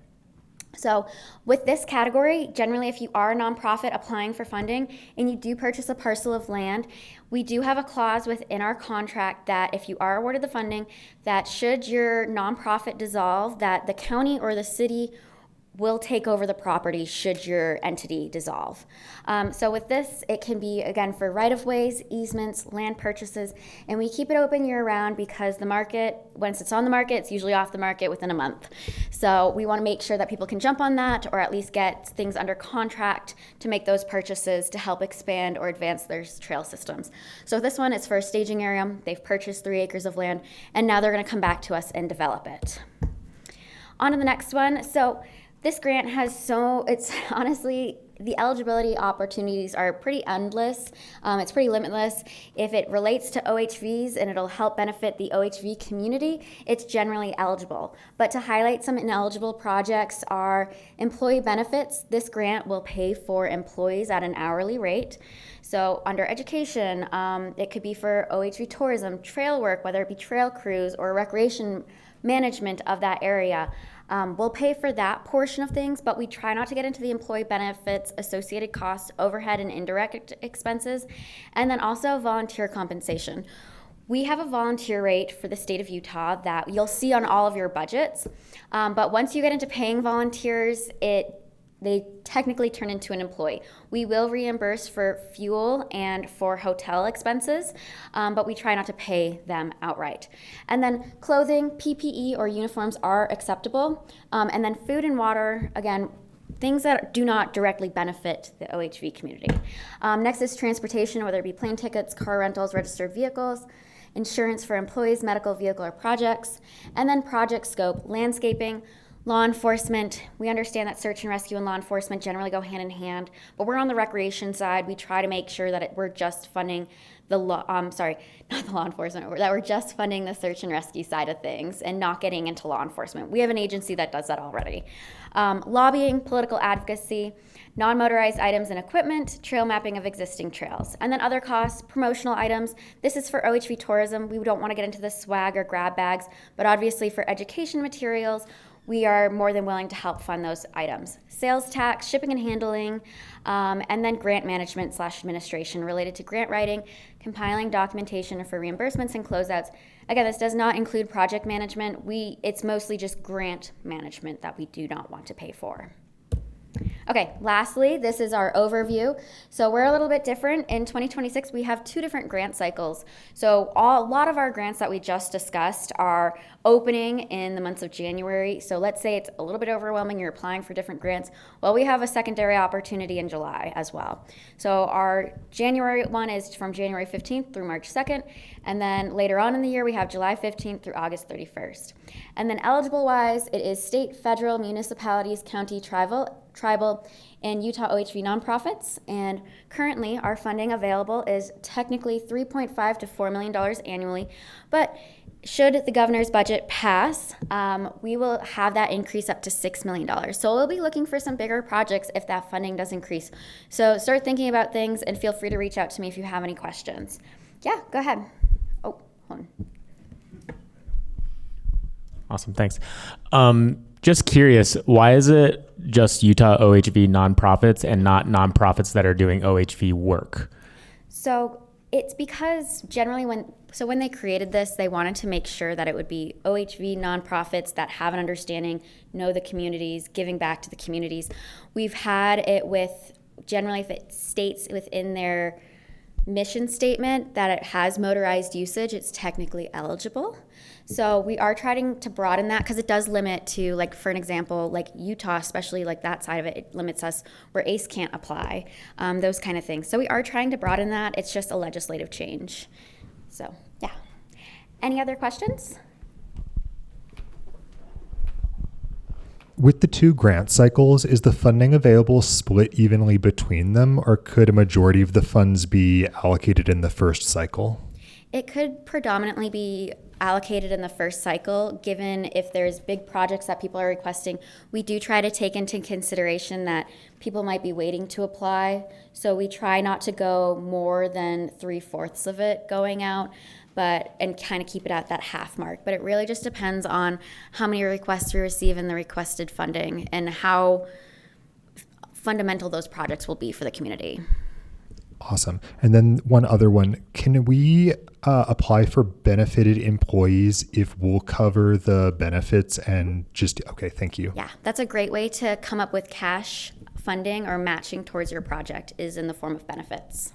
So with this category, generally if you are a nonprofit applying for funding and you do purchase a parcel of land, we do have a clause within our contract that if you are awarded the funding, that should your nonprofit dissolve, that the county or the city will take over the property should your entity dissolve. So with this, it can be, again, for right-of-ways, easements, land purchases, and we keep it open year-round because the market, once it's on the market, it's usually off the market within a month. So we want to make sure that people can jump on that or at least get things under contract to make those purchases to help expand or advance their trail systems. So this one is for a staging area. They've purchased 3 acres of land, and now they're going to come back to us and develop it. On to the next one. So this grant has it's honestly, the eligibility opportunities are pretty endless. It's pretty limitless. If it relates to OHVs and it'll help benefit the OHV community, it's generally eligible. But to highlight some ineligible projects are employee benefits. This grant will pay for employees at an hourly rate. So under education, it could be for OHV tourism, trail work, whether it be trail crews or recreation management of that area. We'll pay for that portion of things, but we try not to get into the employee benefits, associated costs, overhead and indirect expenses, and then also volunteer compensation. We have a volunteer rate for the state of Utah that you'll see on all of your budgets, but once you get into paying volunteers, they technically turn into an employee. We will reimburse for fuel and for hotel expenses, but we try not to pay them outright. And then clothing, PPE, or uniforms are acceptable. And then food and water, again, things that do not directly benefit the OHV community. Next is transportation, whether it be plane tickets, car rentals, registered vehicles, insurance for employees, medical vehicle or projects, and then project scope, landscaping, Law enforcement, we understand that search and rescue and law enforcement generally go hand in hand, but we're on the recreation side. We try to make sure that we're just funding the law, not the law enforcement, that we're just funding the search and rescue side of things and not getting into law enforcement. We have an agency that does that already. Lobbying, political advocacy, non-motorized items and equipment, trail mapping of existing trails. And then other costs, promotional items. This is for OHV tourism. We don't want to get into the swag or grab bags, but obviously for education materials, we are more than willing to help fund those items. Sales tax, shipping and handling, and then grant management / administration related to grant writing, compiling documentation for reimbursements and closeouts. Again, this does not include project management. It's mostly just grant management that we do not want to pay for. Okay, lastly, this is our overview. So we're a little bit different. In 2026, we have 2 different grant cycles. So a lot of our grants that we just discussed are opening in the months of January. So let's say it's a little bit overwhelming, you're applying for different grants. Well, we have a secondary opportunity in July as well. So our January one is from January 15th through March 2nd. And then later on in the year, we have July 15th through August 31st. And then eligible-wise, it is state, federal, municipalities, county, tribal, and Utah OHV nonprofits. And currently, our funding available is technically $3.5 to $4 million annually. But should the governor's budget pass, we will have that increase up to $6 million. So we'll be looking for some bigger projects if that funding does increase. So start thinking about things and feel free to reach out to me if you have any questions. Yeah, go ahead. Oh, hold on. Awesome, thanks. Just curious, why is it just Utah OHV nonprofits and not nonprofits that are doing OHV work? So it's because generally when they created this, they wanted to make sure that it would be OHV nonprofits that have an understanding, know the communities, giving back to the communities. We've had it with, generally if it states within their mission statement that it has motorized usage, it's technically eligible. So we are trying to broaden that because it does limit to, like, for an example, like Utah, especially like that side of it, it limits us where ACE can't apply, those kind of things. So we are trying to broaden that. It's just a legislative change. So, yeah. Any other questions? With the 2 grant cycles, is the funding available split evenly between them, or could a majority of the funds be allocated in the first cycle? It could predominantly be allocated in the first cycle, given if there's big projects that people are requesting. We do try to take into consideration that people might be waiting to apply, so we try not to go more than 3/4 of it going out, and kind of keep it at that half mark. But it really just depends on how many requests we receive and the requested funding and how fundamental those projects will be for the community. Awesome. And then one other one, can we apply for benefited employees if we'll cover the benefits and just, okay, thank you. Yeah, that's a great way to come up with cash funding or matching towards your project is in the form of benefits.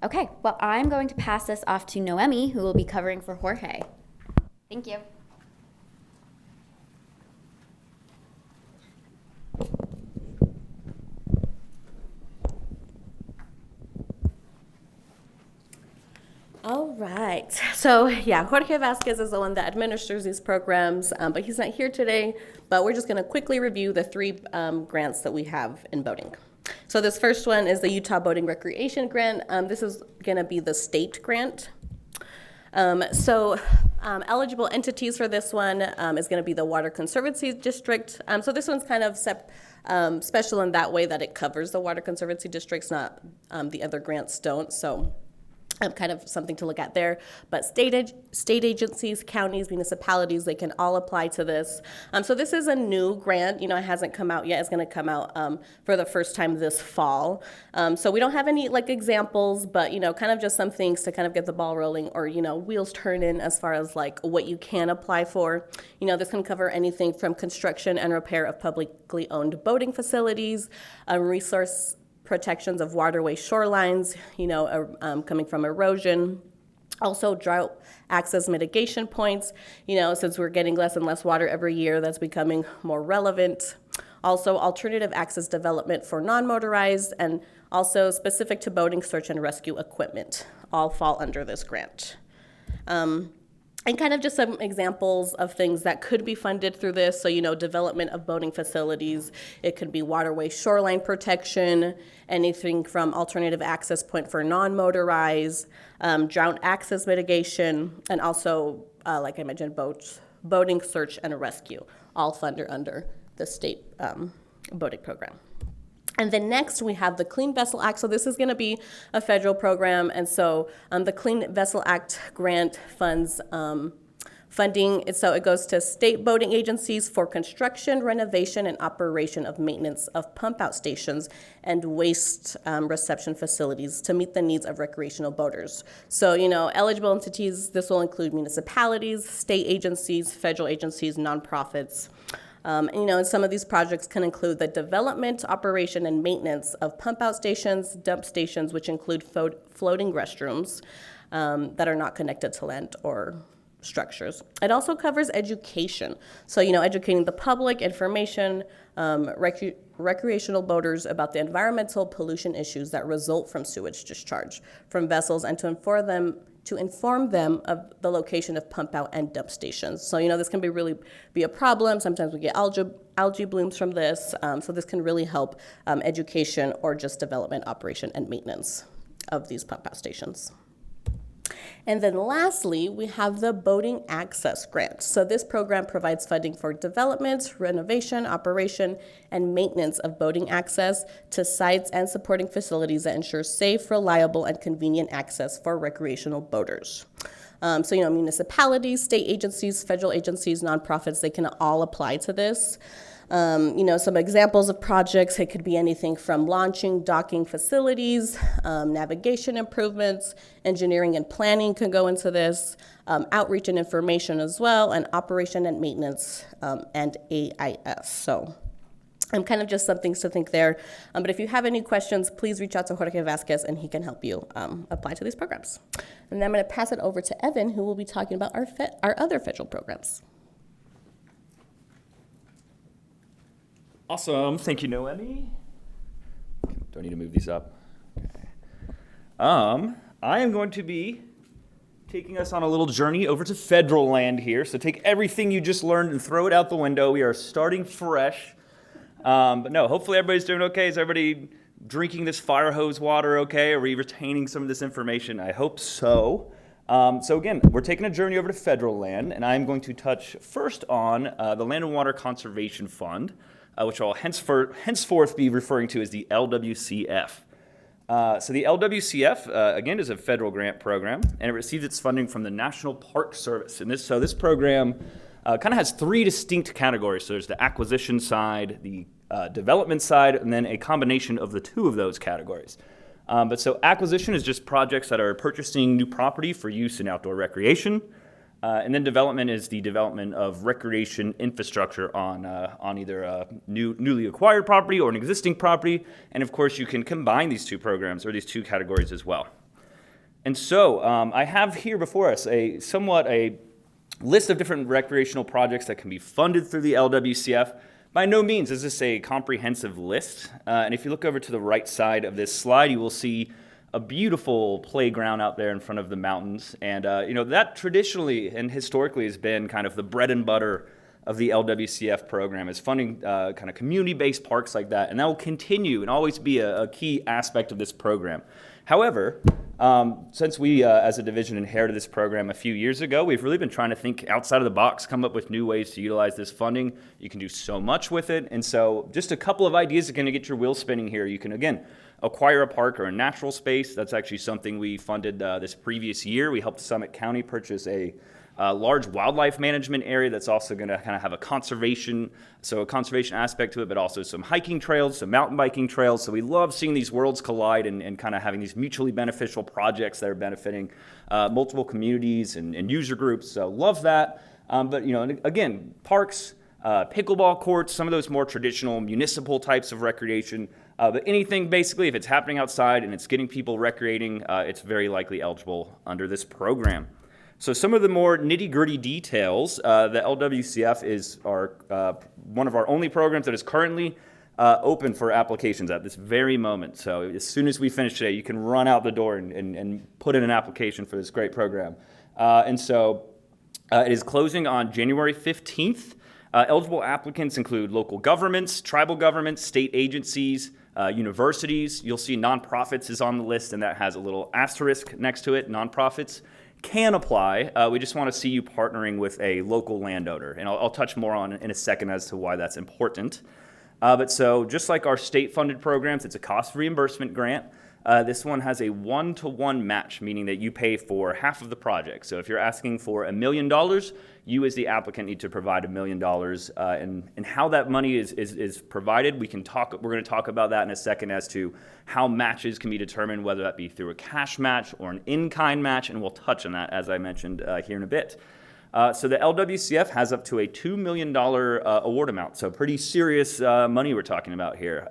Okay, well, I'm going to pass this off to Noemi, who will be covering for Jorge. Thank you. All right. So, yeah, Jorge Vasquez is the one that administers these programs, but he's not here today. But we're just going to quickly review the 3 grants that we have in boating. So this first one is the Utah Boating Recreation Grant. This is going to be the state grant. Eligible entities for this one is going to be the Water Conservancy District. So this one's kind of special in that way that it covers the Water Conservancy Districts, not the other grants don't. So kind of something to look at there. But state agencies, counties, municipalities, they can all apply to this. So this is a new grant. You know, it hasn't come out yet. It's going to come out for the first time this fall. So we don't have any like examples, but you know, kind of just some things to kind of get the ball rolling, or you know, wheels turning as far as like what you can apply for. You know, this can cover anything from construction and repair of publicly owned boating facilities, resource protections of waterway shorelines, you know, coming from erosion. Also drought access mitigation points, you know, since we're getting less and less water every year, that's becoming more relevant. Also alternative access development for non-motorized, and also specific to boating search and rescue equipment, all fall under this grant. And kind of just some examples of things that could be funded through this. So, development of boating facilities. It could be waterway shoreline protection, anything from alternative access point for non-motorized, drought access mitigation, and also, like I mentioned, boating search and rescue, all funded under the state boating program. And then next we have the Clean Vessel Act. So this is going to be a federal program. And so the Clean Vessel Act grant funds funding. So it goes to state boating agencies for construction, renovation, and operation of maintenance of pump out stations and waste reception facilities to meet the needs of recreational boaters. So, eligible entities, this will include municipalities, state agencies, federal agencies, nonprofits. And some of these projects can include the development, operation, and maintenance of pump-out stations, dump stations, which include floating restrooms that are not connected to land or structures. It also covers education. So, educating the public, information, recreational boaters about the environmental pollution issues that result from sewage discharge from vessels and to inform them of the location of pump out and dump stations. So, this can really be a problem. Sometimes we get algae blooms from this. So this can really help education or just development, operation, and maintenance of these pump out stations. And then lastly, we have the Boating Access Grant. So this program provides funding for development, renovation, operation, and maintenance of boating access to sites and supporting facilities that ensure safe, reliable, and convenient access for recreational boaters. So, municipalities, state agencies, federal agencies, nonprofits, they can all apply to this. Some examples of projects, it could be anything from launching docking facilities, navigation improvements, engineering and planning can go into this, outreach and information as well, and operation and maintenance, and AIS. So kind of just some things to think there. But if you have any questions, please reach out to Jorge Vasquez and he can help you apply to these programs. And then I'm going to pass it over to Evan, who will be talking about our other federal programs. Awesome. Thank you, Noemi. Do I need to move these up? Okay. I am going to be taking us on a little journey over to federal land here. So take everything you just learned and throw it out the window. We are starting fresh. But no, hopefully everybody's doing okay. Is everybody drinking this fire hose water okay? Are we retaining some of this information? I hope so. So again, we're taking a journey over to federal land, and I'm going to touch first on the Land and Water Conservation Fund, which I'll henceforth be referring to as the LWCF. So the LWCF, again, is a federal grant program, and it receives its funding from the National Park Service. And this program kind of has three distinct categories. So there's the acquisition side, the development side, and then a combination of the two of those categories. But so acquisition is just projects that are purchasing new property for use in outdoor recreation. And then development is the development of recreation infrastructure on either a newly acquired property or an existing property. And of course, you can combine these two programs or these two categories as well. And so I have here before us a list of different recreational projects that can be funded through the LWCF. By no means is this a comprehensive list. And if you look over to the right side of this slide, you will see a beautiful playground out there in front of the mountains. And, that traditionally and historically has been kind of the bread and butter of the LWCF program, is funding kind of community-based parks like that. And that will continue and always be a key aspect of this program. However, since we as a division inherited this program a few years ago, we've really been trying to think outside of the box, come up with new ways to utilize this funding. You can do so much with it. And so just a couple of ideas are going to get your wheels spinning here. You can, again, acquire a park or a natural space. That's actually something we funded this previous year. We helped Summit County purchase a large wildlife management area that's also going to kind of have a conservation aspect to it, but also some hiking trails, some mountain biking trails. So we love seeing these worlds collide and kind of having these mutually beneficial projects that are benefiting multiple communities and user groups. So love that. But again, parks, pickleball courts, some of those more traditional municipal types of recreation. But anything basically, if it's happening outside and it's getting people recreating, it's very likely eligible under this program. So some of the more nitty-gritty details, the LWCF is one of our only programs that is currently open for applications at this very moment. So as soon as we finish today, you can run out the door and put in an application for this great program. And so It is closing on January 15th. Eligible applicants include local governments, tribal governments, state agencies, universities. You'll see nonprofits is on the list, and that has a little asterisk next to it. Nonprofits can apply. We just want to see you partnering with a local landowner, and I'll touch more on it in a second as to why that's important. But so just like our state-funded programs, it's a cost reimbursement grant. This one has a 1-to-1 match, meaning that you pay for half of the project. So if you're asking for $1 million, you as the applicant need to provide $1 million. And how that money is provided, we're going to talk about that in a second as to how matches can be determined, whether that be through a cash match or an in-kind match, and we'll touch on that, as I mentioned, here in a bit. So the LWCF has up to a $2 million award amount, so pretty serious money we're talking about here.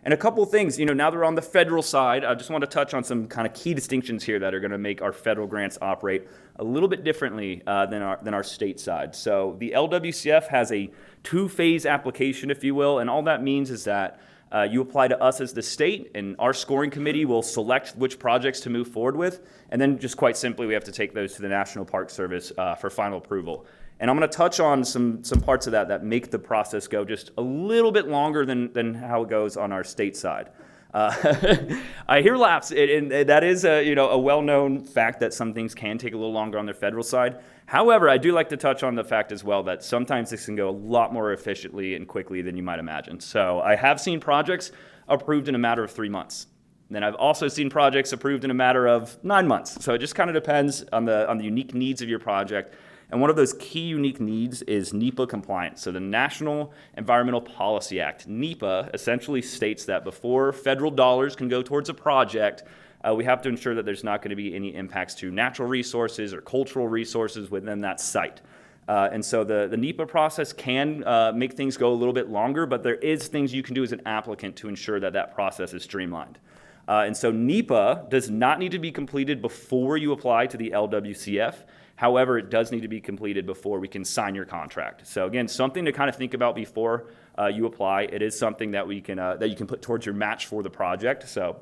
And a couple things, now they're on the federal side. I just want to touch on some kind of key distinctions here that are going to make our federal grants operate a little bit differently than our state side. So the LWCF has a 2-phase application, if you will, and all that means is that you apply to us as the state, and our scoring committee will select which projects to move forward with, and then just quite simply, we have to take those to the National Park Service for final approval. And I'm going to touch on some parts of that make the process go just a little bit longer than how it goes on our state side. I hear laughs, and that is a well-known fact that some things can take a little longer on the federal side. However, I do like to touch on the fact as well that sometimes this can go a lot more efficiently and quickly than you might imagine. So I have seen projects approved in a matter of 3 months. Then I've also seen projects approved in a matter of 9 months. So it just kind of depends on the unique needs of your project. And one of those key unique needs is NEPA compliance. So the National Environmental Policy Act, NEPA, essentially states that before federal dollars can go towards a project, we have to ensure that there's not going to be any impacts to natural resources or cultural resources within that site. And so the NEPA process can make things go a little bit longer, but there is things you can do as an applicant to ensure that process is streamlined. And so NEPA does not need to be completed before you apply to the LWCF. However, it does need to be completed before we can sign your contract. So again, something to kind of think about before you apply. It is something that you can put towards your match for the project. So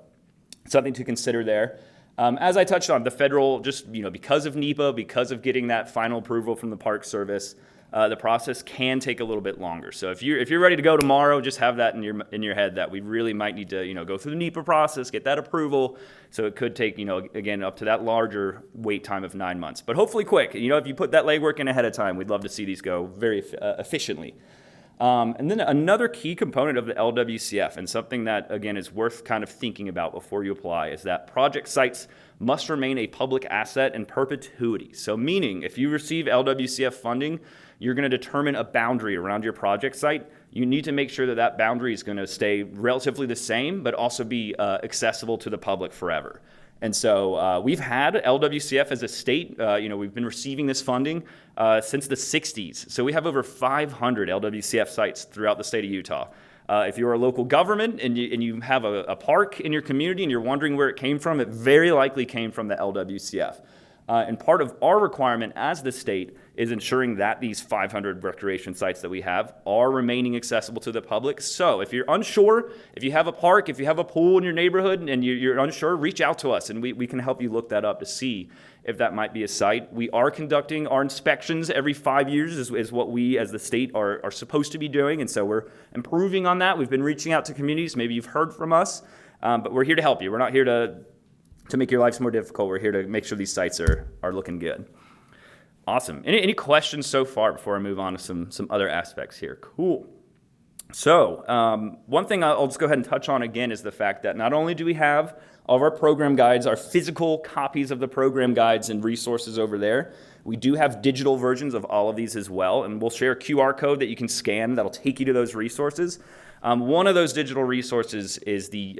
something to consider there. As I touched on, the federal, just because of NEPA, because of getting that final approval from the Park Service, the process can take a little bit longer. So if you're ready to go tomorrow, just have that in your head that we really might need to go through the NEPA process, get that approval. So it could take again up to that larger wait time of 9 months, but hopefully quick. If you put that legwork in ahead of time, we'd love to see these go very efficiently. And then another key component of the LWCF, and something that again is worth kind of thinking about before you apply, is that project sites must remain a public asset in perpetuity. So meaning if you receive LWCF funding, you're going to determine a boundary around your project site. You need to make sure that boundary is going to stay relatively the same, but also be accessible to the public forever. And so we've had LWCF as a state. We've been receiving this funding since the 60s. So we have over 500 LWCF sites throughout the state of Utah. If you're a local government and you have a park in your community and you're wondering where it came from, it very likely came from the LWCF. And part of our requirement as the state is ensuring that these 500 recreation sites that we have are remaining accessible to the public. So if you're unsure, if you have a park, if you have a pool in your neighborhood and you're unsure, reach out to us and we can help you look that up to see if that might be a site. We are conducting our inspections every 5 years is what we as the state are supposed to be doing. And so we're improving on that. We've been reaching out to communities. Maybe you've heard from us, but we're here to help you. We're not here to make your lives more difficult. We're here to make sure these sites are looking good. Awesome. Any questions so far before I move on to some other aspects here? Cool. So one thing I'll just go ahead and touch on again is the fact that not only do we have all of our program guides, our physical copies of the program guides and resources over there, we do have digital versions of all of these as well, and we'll share a QR code that you can scan that'll take you to those resources. One of those digital resources is the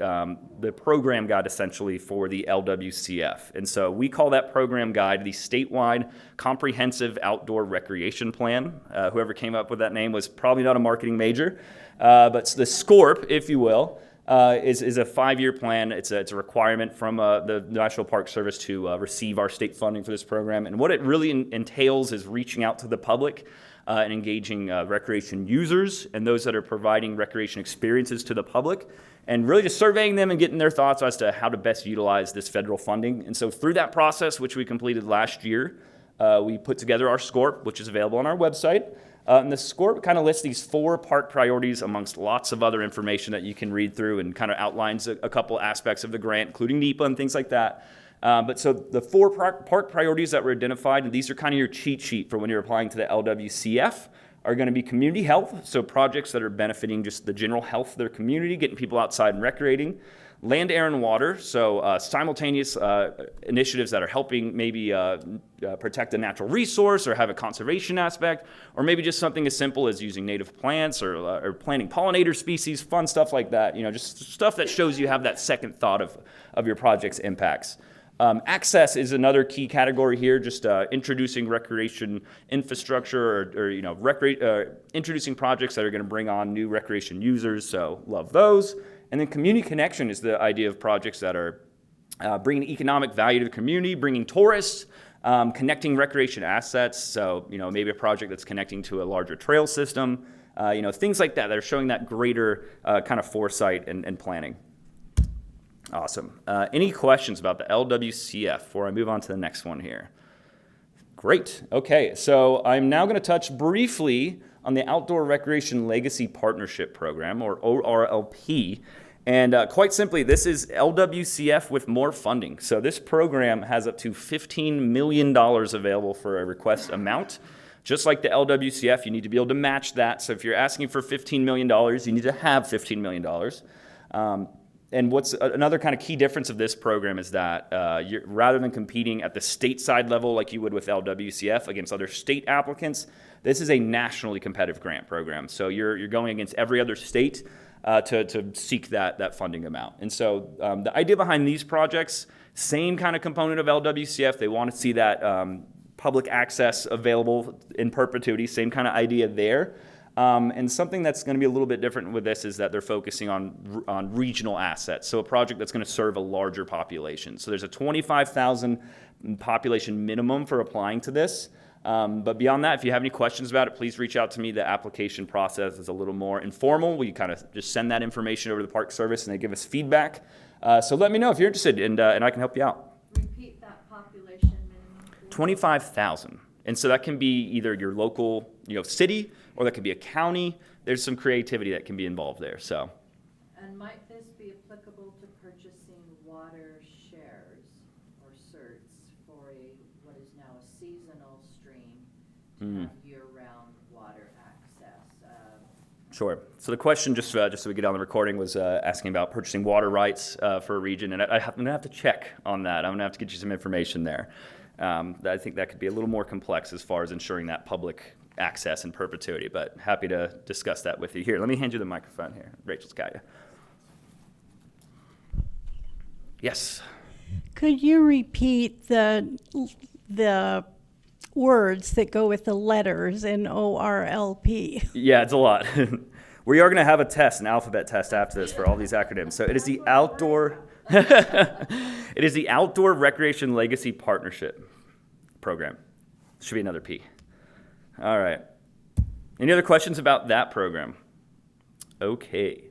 program guide essentially for the LWCF. And so we call that program guide the Statewide Comprehensive Outdoor Recreation Plan. Whoever came up with that name was probably not a marketing major, but the SCORP, if you will, is a 5-year plan. It's a requirement from the National Park Service to receive our state funding for this program. And what it really entails is reaching out to the public and engaging recreation users and those that are providing recreation experiences to the public, and really just surveying them and getting their thoughts as to how to best utilize this federal funding. And so through that process, which we completed last year, we put together our SCORP, which is available on our website. And the SCORP kind of lists these 4 park priorities amongst lots of other information that you can read through, and kind of outlines a couple aspects of the grant, including NEPA and things like that. But so the 4 park priorities that were identified, and these are kind of your cheat sheet for when you're applying to the LWCF, are going to be community health, so projects that are benefiting just the general health of their community, getting people outside and recreating. Land, air, and water, so simultaneous initiatives that are helping maybe protect a natural resource or have a conservation aspect, or maybe just something as simple as using native plants or planting pollinator species, fun stuff like that. Just stuff that shows you have that second thought of your project's impacts. Access is another key category here, just introducing recreation infrastructure or introducing projects that are going to bring on new recreation users, so love those. And then community connection is the idea of projects that are bringing economic value to the community, bringing tourists, connecting recreation assets, so maybe a project that's connecting to a larger trail system, things like that are showing that greater kind of foresight and planning. Awesome. Any questions about the LWCF before I move on to the next one here? Great. Okay, so I'm now going to touch briefly on the Outdoor Recreation Legacy Partnership Program, or ORLP. And quite simply, this is LWCF with more funding. So this program has up to $15 million available for a request amount. Just like the LWCF, you need to be able to match that. So if you're asking for $15 million, you need to have $15 million. And what's another kind of key difference of this program is that rather than competing at the stateside level like you would with LWCF against other state applicants, this is a nationally competitive grant program. So you're going against every other state to seek that funding amount. And so the idea behind these projects, same kind of component of LWCF. They want to see that public access available in perpetuity, same kind of idea there. And something that's going to be a little bit different with this is that they're focusing on regional assets. So a project that's going to serve a larger population. So there's a 25,000 population minimum for applying to this. But beyond that, if you have any questions about it, please reach out to me. The application process is a little more informal. We kind of just send that information over to the Park Service and they give us feedback. So let me know if you're interested and I can help you out. Repeat that population minimum. 25,000. And so that can be either your local, city, or that could be a county. There's some creativity that can be involved there. So. And might this be applicable to purchasing water shares or certs for what is now a seasonal stream to have year-round water access? Sure. So the question, just so we get on the recording, was asking about purchasing water rights for a region, and I'm going to have to check on that. I'm going to have to get you some information there. I think that could be a little more complex as far as ensuring that public access and perpetuity, but happy to discuss that with you. Here, let me hand you the microphone here. Rachel's got you. Yes. Could you repeat the words that go with the letters in ORLP? Yeah, it's a lot. We are going to have a test, an alphabet test after this for all these acronyms. So it is the Outdoor it is the Outdoor Recreation Legacy Partnership Program. Should be another P. All right. Any other questions about that program? Okay.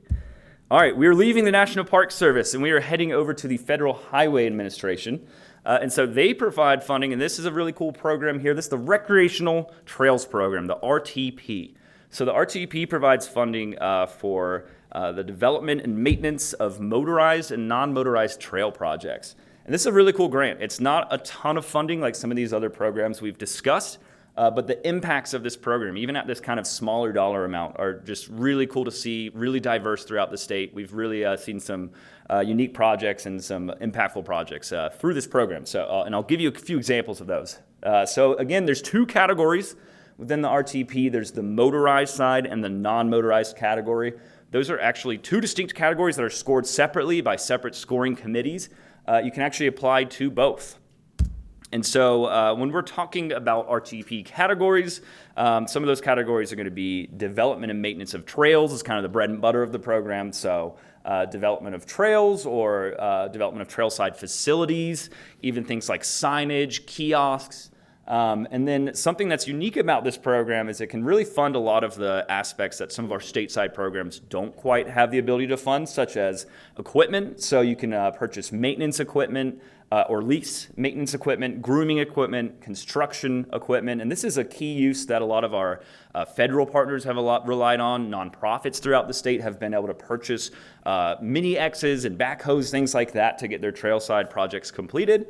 All right, we're leaving the National Park Service and we are heading over to the Federal Highway Administration. And so they provide funding, and this is a really cool program here. This is the Recreational Trails Program, the RTP. So the RTP provides funding for the development and maintenance of motorized and non-motorized trail projects. And this is a really cool grant. It's not a ton of funding like some of these other programs we've discussed, but the impacts of this program, even at this kind of smaller dollar amount, are just really cool to see, really diverse throughout the state. We've really seen some unique projects and some impactful projects through this program. So, and I'll give you a few examples of those. So again, there's 2 categories within the RTP. There's the motorized side and the non-motorized category. Those are actually 2 distinct categories that are scored separately by separate scoring committees. You can actually apply to both. And so when we're talking about RTP categories, some of those categories are going to be development and maintenance of trails is kind of the bread and butter of the program. So development of trails or development of trailside facilities, even things like signage, kiosks. And then something that's unique about this program is it can really fund a lot of the aspects that some of our stateside programs don't quite have the ability to fund, such as equipment. So you can purchase maintenance equipment, or lease maintenance equipment, grooming equipment, construction equipment. And this is a key use that a lot of our federal partners have relied on. Nonprofits throughout the state have been able to purchase mini X's and backhoes, things like that, to get their trailside projects completed.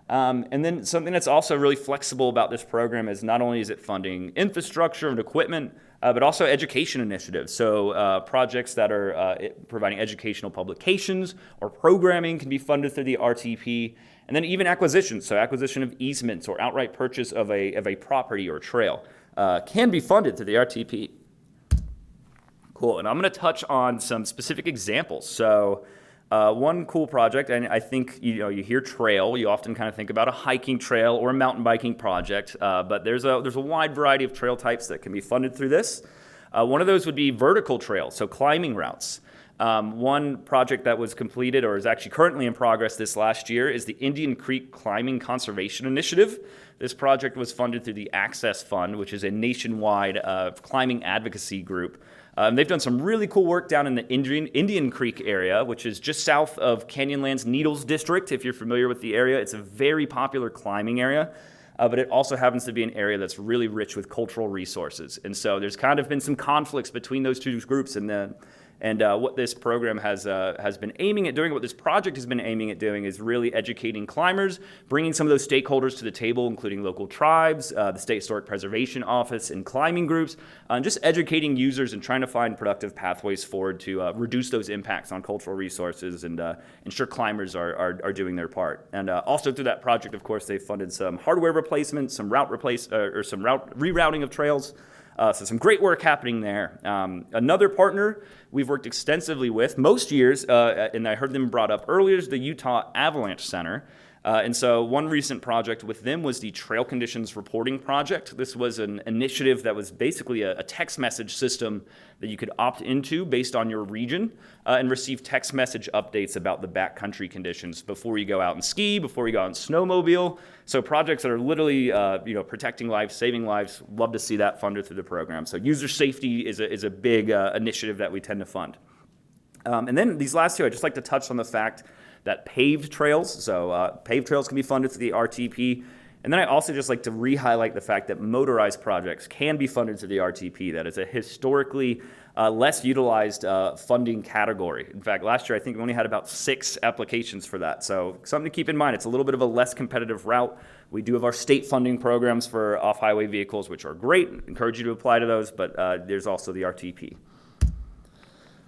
And then something that's also really flexible about this program is not only is it funding infrastructure and equipment, but also education initiatives. So projects that are providing educational publications or programming can be funded through the RTP. And then even acquisitions, so acquisition of easements or outright purchase of a property or trail can be funded through the RTP. Cool, and I'm gonna touch on some specific examples. So one cool project, and I think you hear trail, you often kind of think about a hiking trail or a mountain biking project, but there's a wide variety of trail types that can be funded through this. One of those would be vertical trails, so climbing routes. One project that was completed or is actually currently in progress this last year is the Indian Creek Climbing Conservation Initiative. This project was funded through the Access Fund, which is a nationwide climbing advocacy group. They've done some really cool work down in the Indian Creek area, which is just south of Canyonlands Needles District. If you're familiar with the area, it's a very popular climbing area, but it also happens to be an area that's really rich with cultural resources. And so there's kind of been some conflicts between those two groups, and what this program has been aiming at doing, what this project has been aiming at doing, is really educating climbers, bringing some of those stakeholders to the table, including local tribes, the State Historic Preservation Office, and climbing groups, and just educating users and trying to find productive pathways forward to reduce those impacts on cultural resources and ensure climbers are doing their part. And also through that project, of course, they funded some hardware replacement, some route rerouting of trails. So some great work happening there. Another partner we've worked extensively with most years, and I heard them brought up earlier, is the Utah Avalanche Center. And so one recent project with them was the Trail Conditions Reporting Project. This was an initiative that was basically a text message system that you could opt into based on your region and receive text message updates about the backcountry conditions before you go out and ski, before you go out and snowmobile. So projects that are literally protecting lives, saving lives, love to see that funded through the program. So user safety is a big initiative that we tend to fund. And then these last two, I'd just like to touch on the fact that paved trails can be funded through the RTP. And then I also just like to re-highlight the fact that motorized projects can be funded through the RTP. That is a historically less utilized funding category. In fact, last year I think we only had about 6 applications for that. So something to keep in mind, it's a little bit of a less competitive route. We do have our state funding programs for off-highway vehicles, which are great. Encourage you to apply to those, but there's also the RTP.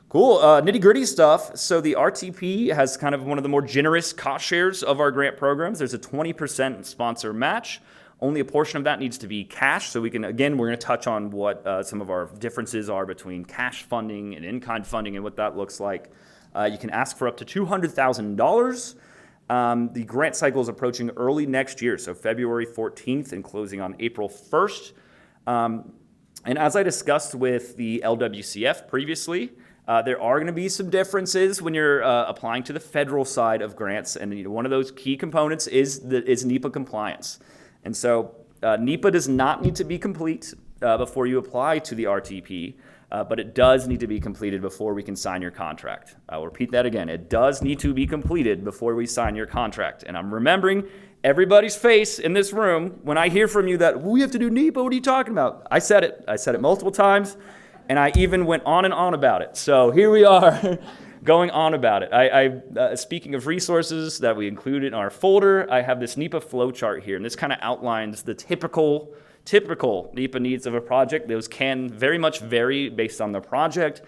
Cool, nitty-gritty stuff. So the RTP has kind of one of the more generous cost shares of our grant programs. There's a 20% sponsor match. Only a portion of that needs to be cash. So we're going to touch on what some of our differences are between cash funding and in-kind funding and what that looks like. You can ask for up to $200,000. The grant cycle is approaching early next year, so February 14th and closing on April 1st. And as I discussed with the LWCF previously, there are going to be some differences when you're applying to the federal side of grants, and one of those key components is NEPA compliance. And so NEPA does not need to be complete before you apply to the RTP, but it does need to be completed before we can sign your contract. I will repeat that again. It does need to be completed before we sign your contract. And I'm remembering everybody's face in this room when I hear from you that we have to do NEPA. What are you talking about? I said it multiple times. And I even went on and on about it. So here we are going on about it. Speaking of resources that we included in our folder, I have this NEPA flowchart here. And this kind of outlines the typical NEPA needs of a project. Those can very much vary based on the project.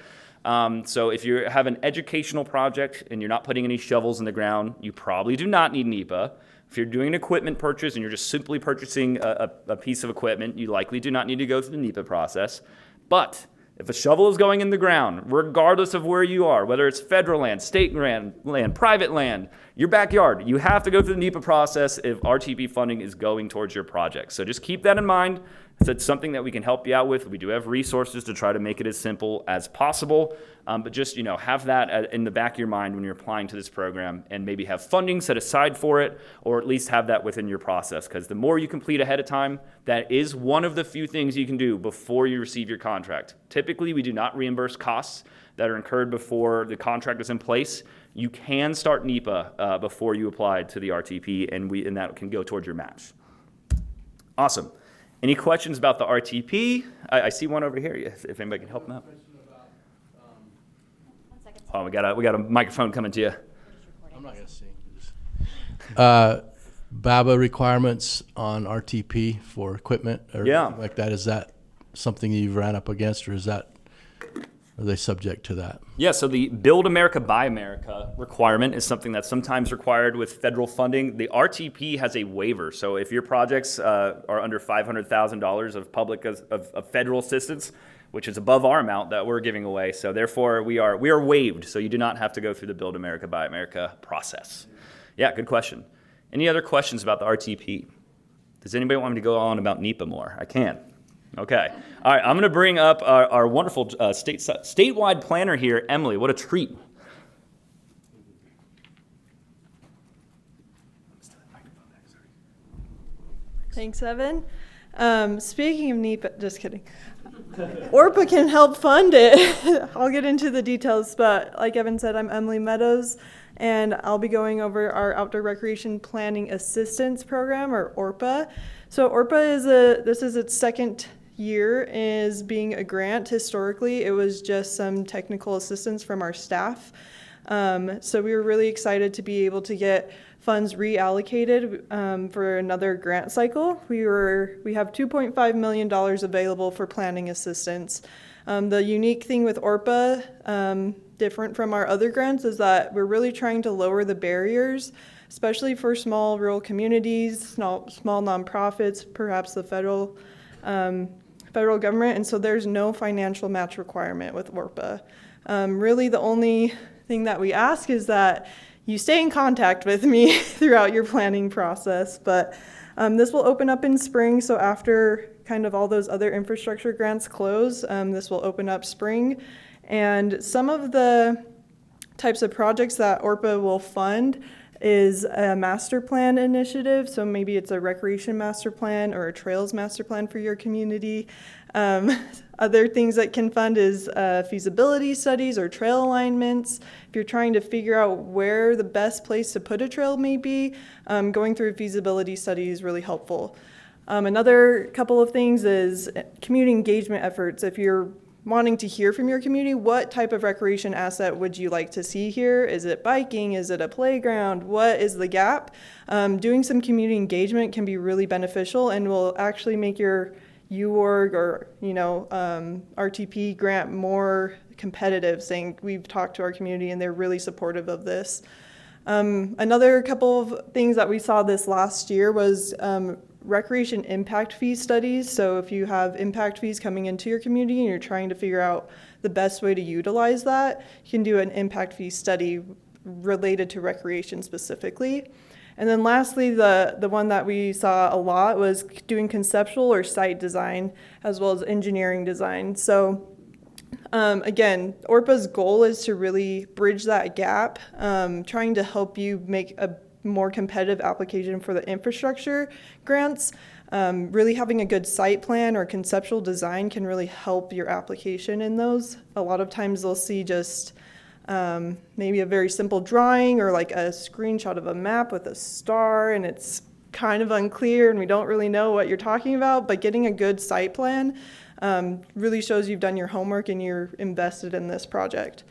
So if you have an educational project and you're not putting any shovels in the ground, you probably do not need NEPA. If you're doing an equipment purchase and you're just simply purchasing a piece of equipment, you likely do not need to go through the NEPA process. But if a shovel is going in the ground, regardless of where you are, whether it's federal land, state land, private land, your backyard, you have to go through the NEPA process if RTP funding is going towards your project. So just keep that in mind. It's something that we can help you out with. We do have resources to try to make it as simple as possible, but just have that in the back of your mind when you're applying to this program, and maybe have funding set aside for it, or at least have that within your process, because the more you complete ahead of time, that is one of the few things you can do before you receive your contract. Typically, we do not reimburse costs that are incurred before the contract is in place, you can start NEPA before you apply to the RTP, and that can go towards your match. Awesome. Any questions about the RTP? I see one over here, if anybody can help them out. Oh, we got a microphone coming to you. I'm not going to sing. BABA requirements on RTP for equipment or like that, is that something you've ran up against, or are they subject to that? Yeah, so the Build America, Buy America requirement is something that's sometimes required with federal funding. The RTP has a waiver, so if your projects are under $500,000 of public of federal assistance, which is above our amount that we're giving away, so therefore we are waived, so you do not have to go through the Build America, Buy America process. Yeah, good question. Any other questions about the RTP? Does anybody want me to go on about NEPA more? I can. Okay. All right, I'm going to bring up our wonderful statewide planner here, Emily. What a treat. Thanks, Evan. Speaking of NEPA, just kidding. ORPA can help fund it. I'll get into the details, but like Evan said, I'm Emily Meadows, and I'll be going over our Outdoor Recreation Planning Assistance Program, or ORPA. So ORPA this is its second year is being a grant. Historically, it was just some technical assistance from our staff. So we were really excited to be able to get funds reallocated for another grant cycle. We have $2.5 million available for planning assistance. The unique thing with ORPA, different from our other grants, is that we're really trying to lower the barriers, especially for small rural communities, small nonprofits, perhaps the federal government, and so there's no financial match requirement with ORPA. Really, the only thing that we ask is that you stay in contact with me throughout your planning process, but this will open up in spring, so after kind of all those other infrastructure grants close, this will open up spring, and some of the types of projects that ORPA will fund is a master plan initiative. So maybe it's a recreation master plan or a trails master plan for your community. Other things that can fund is feasibility studies or trail alignments. If you're trying to figure out where the best place to put a trail may be, going through a feasibility study is really helpful. Another couple of things is community engagement efforts. If you're wanting to hear from your community, what type of recreation asset would you like to see here? Is it biking? Is it a playground? What is the gap? Doing some community engagement can be really beneficial and will actually make your UORG or RTP grant more competitive, saying we've talked to our community and they're really supportive of this. Another couple of things that we saw this last year was recreation impact fee studies. So if you have impact fees coming into your community and you're trying to figure out the best way to utilize that, you can do an impact fee study related to recreation specifically. And then lastly, the one that we saw a lot was doing conceptual or site design as well as engineering design. So again, ORPA's goal is to really bridge that gap, trying to help you make a more competitive application for the infrastructure grants. Really having a good site plan or conceptual design can really help your application in those. A lot of times they'll see just maybe a very simple drawing or like a screenshot of a map with a star, and it's kind of unclear and we don't really know what you're talking about, but getting a good site plan really shows you've done your homework and you're invested in this project.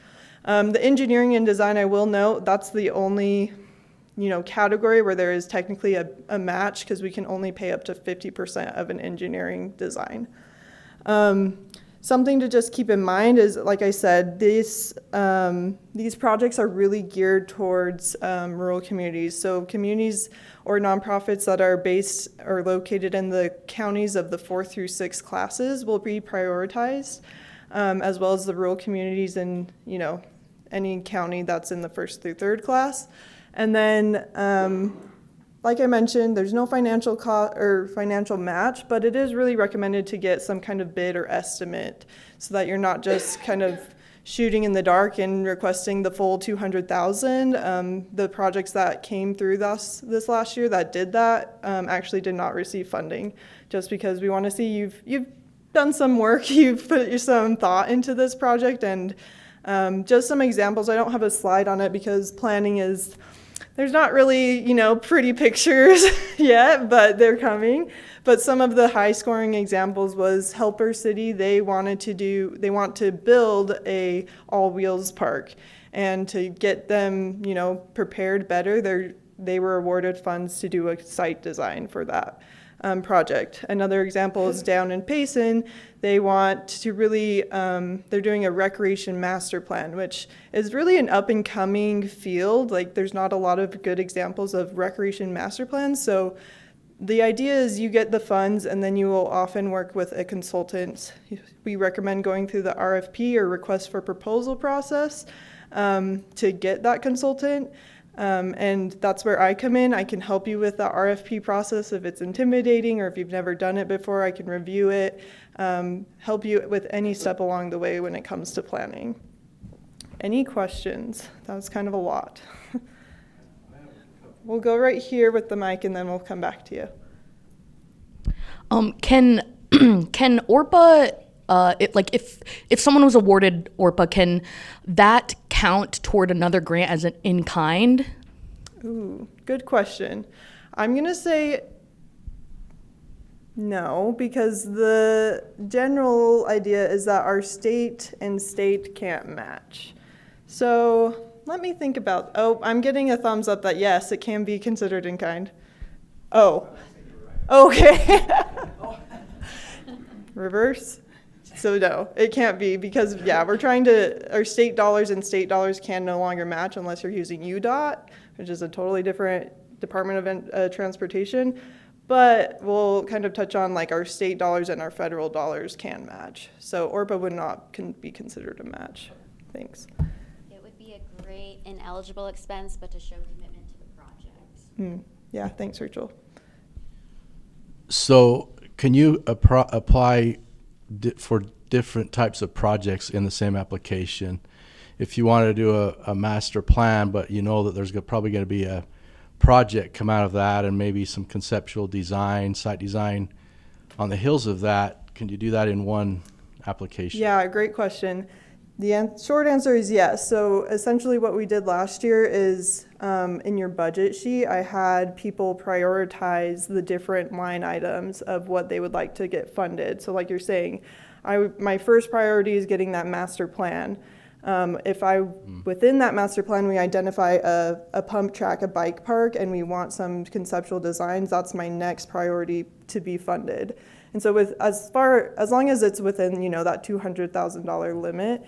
The engineering and design, I will note, that's the only category where there is technically a match, because we can only pay up to 50% of an engineering design. Something to just keep in mind is, like I said, these projects are really geared towards rural communities. So communities or nonprofits that are based or located in the counties of the 4th through 6th classes will be prioritized, as well as the rural communities in any county that's in the 1st through 3rd class. And then, like I mentioned, there's no financial financial match, but it is really recommended to get some kind of bid or estimate so that you're not just kind of shooting in the dark and requesting the full $200,000. The projects that came through this last year that did that actually did not receive funding, just because we want to see you've done some work, you've put some thought into this project, and Just some examples. I don't have a slide on it because planning is, there's not really, pretty pictures yet, but they're coming. But some of the high scoring examples was Helper City. They want to build a all wheels park, and to get them, prepared better, they were awarded funds to do a site design for that project. Another example is down in Payson. They want to really, they're doing a recreation master plan, which is really an up and coming field. Like, there's not a lot of good examples of recreation master plans. So the idea is you get the funds, and then you will often work with a consultant. We recommend going through the RFP or request for proposal process to get that consultant. And that's where I come in. I can help you with the RFP process if it's intimidating, or if you've never done it before, I can review it, help you with any step along the way when it comes to planning. Any questions? That was kind of a lot. We'll go right here with the mic, and then we'll come back to you. Can ORPA, if someone was awarded ORPA, can that count toward another grant as an in-kind? Ooh, good question. I'm going to say no, because the general idea is that our state and state can't match. So let me think about, I'm getting a thumbs up that yes, it can be considered in kind. Oh, okay. Reverse. So no, it can't be, because we're trying to, our state dollars and state dollars can no longer match unless you're using UDOT, which is a totally different Department of Transportation. But we'll kind of touch on like our state dollars and our federal dollars can match. So ORPA would not be considered a match. Thanks. Great ineligible expense, but to show commitment to the project. Yeah, thanks, Rachel. So can you apply for different types of projects in the same application? If you want to do a master plan, but you know that there's probably going to be a project come out of that, and maybe some conceptual design, site design on the heels of that, can you do that in one application? Yeah, great question. The short answer is yes. So essentially what we did last year is in your budget sheet, I had people prioritize the different line items of what they would like to get funded. So like you're saying, my first priority is getting that master plan. Within that master plan, we identify a pump track, a bike park, and we want some conceptual designs, that's my next priority to be funded. And so as long as it's within, that $200,000 limit,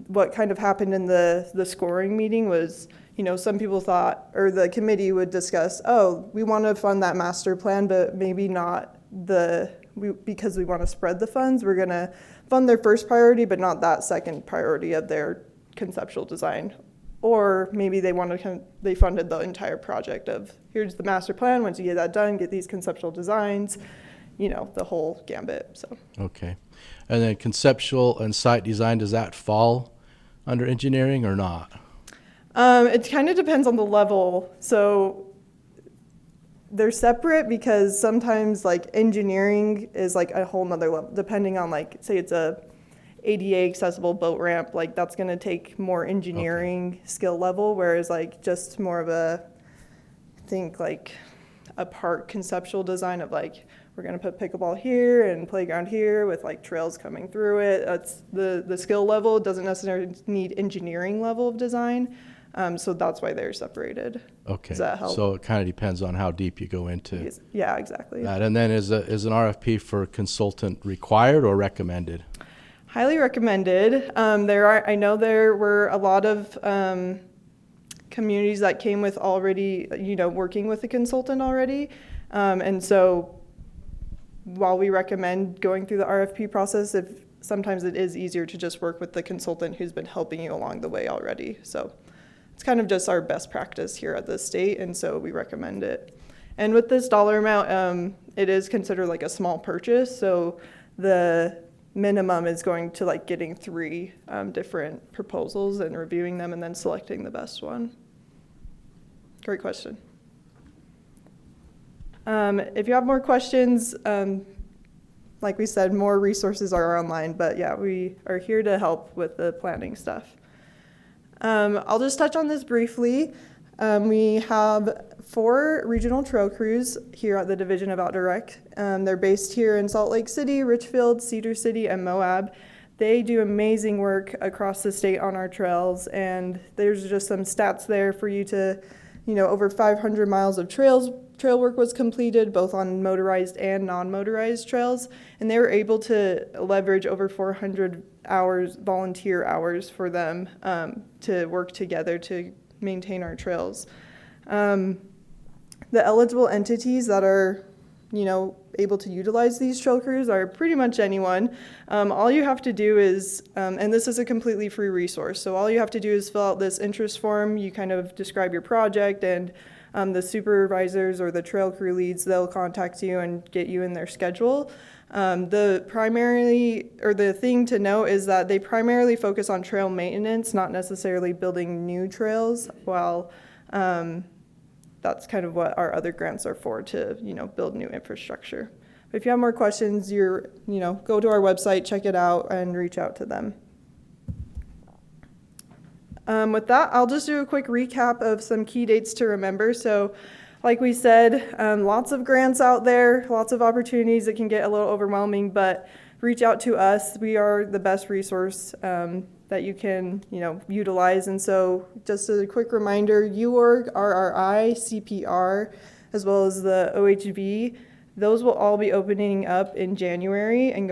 what kind of happened in the scoring meeting was, some people thought, or the committee would discuss, we want to fund that master plan, but maybe not because we want to spread the funds, we're going to fund their first priority, but not that second priority of their conceptual design. Or maybe they funded the entire project of, here's the master plan, once you get that done, get these conceptual designs, the whole gambit. So. Okay. And then conceptual and site design, does that fall under engineering or not? It kind of depends on the level. So they're separate because sometimes like engineering is like a whole nother level, depending on like, say it's a ADA accessible boat ramp, like that's going to take more engineering skill level, whereas like just more of a park conceptual design of like, we're going to put pickleball here and playground here with like trails coming through it. That's the skill level. It doesn't necessarily need engineering level of design. So that's why they're separated. Okay. Does that help? So it kind of depends on how deep you go into Yeah, exactly. that. And then is an RFP for consultant required or recommended? Highly recommended. I know there were a lot of communities that came with already, working with a consultant already. And so while we recommend going through the RFP process, sometimes it is easier to just work with the consultant who's been helping you along the way already. So it's kind of just our best practice here at the state, and so we recommend it. And with this dollar amount, it is considered like a small purchase, so the minimum is going to like getting 3 different proposals and reviewing them and then selecting the best one. Great question. If you have more questions, like we said, more resources are online, but yeah, we are here to help with the planning stuff. I'll just touch on this briefly. We have 4 regional trail crews here at the Division of Outdoor Rec. They're based here in Salt Lake City, Richfield, Cedar City, and Moab. They do amazing work across the state on our trails, and there's just some stats there for you to, over 500 miles of trail work was completed, both on motorized and non-motorized trails, and they were able to leverage over 400 hours, volunteer hours for them to work together to maintain our trails. The eligible entities that are, able to utilize these trail crews are pretty much anyone. All you have to do is, and this is a completely free resource, so all you have to do is fill out this interest form. You kind of describe your project, and the supervisors or the trail crew leads, they'll contact you and get you in their schedule. The thing to note is that they primarily focus on trail maintenance, not necessarily building new trails, while that's kind of what our other grants are for, to, build new infrastructure. But if you have more questions, go to our website, check it out, and reach out to them. With that, I'll just do a quick recap of some key dates to remember. So, like we said, lots of grants out there, lots of opportunities. It can get a little overwhelming, but reach out to us. We are the best resource that you can, utilize. And so just a quick reminder, UORG, RRI, CPR, as well as the OHV, those will all be opening up in January and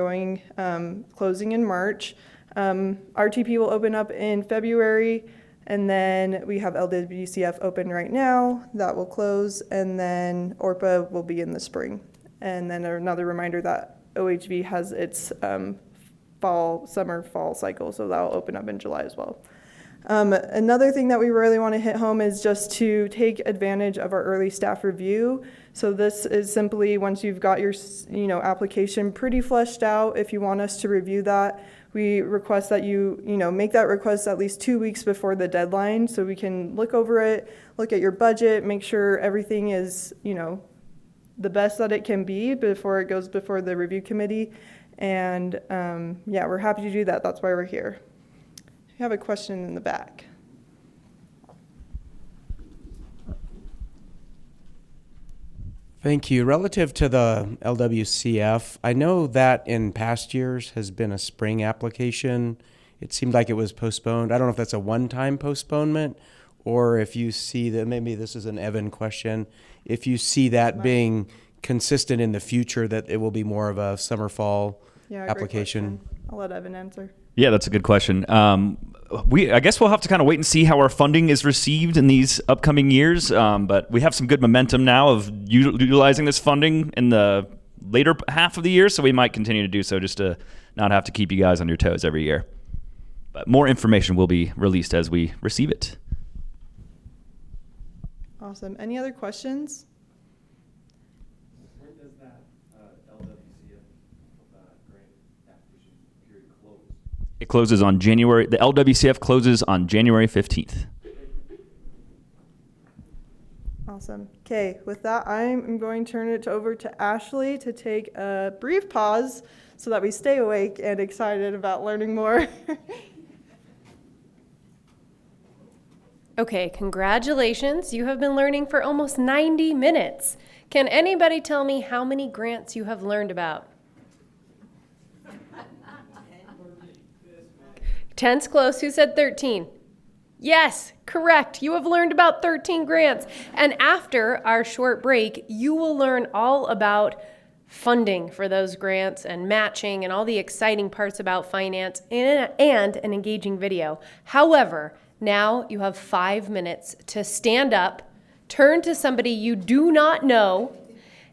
closing in March. RTP will open up in February, and then we have LWCF open right now. That will close, and then ORPA will be in the spring. And then another reminder that OHV has its summer fall cycle, so that will open up in July as well. Another thing that we really want to hit home is just to take advantage of our early staff review. So this is simply once you've got your application pretty fleshed out. If you want us to review that, we request that you make that request at least 2 weeks before the deadline, so we can look over it, look at your budget, make sure everything is the best that it can be before it goes before the review committee. And yeah, we're happy to do that. That's why we're here. You have a question in the back. Thank you. Relative to the LWCF, I know that in past years has been a spring application. It seemed like it was postponed. I don't know if that's a one-time postponement or if you see that, maybe this is an Evan question, if you see that being consistent in the future, that it will be more of a summer-fall application. I'll let Evan answer. Yeah, that's a good question. I guess we'll have to kind of wait and see how our funding is received in these upcoming years. But we have some good momentum now of utilizing this funding in the later half of the year, so we might continue to do so just to not have to keep you guys on your toes every year. But more information will be released as we receive it. Awesome. Any other questions? When does that LWCF grant application period close? It closes on the LWCF closes on January 15th. Awesome. Okay, with that, I'm going to turn it over to Ashley to take a brief pause so that we stay awake and excited about learning more. Okay, congratulations. You have been learning for almost 90 minutes. Can anybody tell me how many grants you have learned about? 10's close. Who said 13? Yes, correct. You have learned about 13 grants. And after our short break, you will learn all about funding for those grants and matching and all the exciting parts about finance and an engaging video. However, now you have 5 minutes to stand up, turn to somebody you do not know,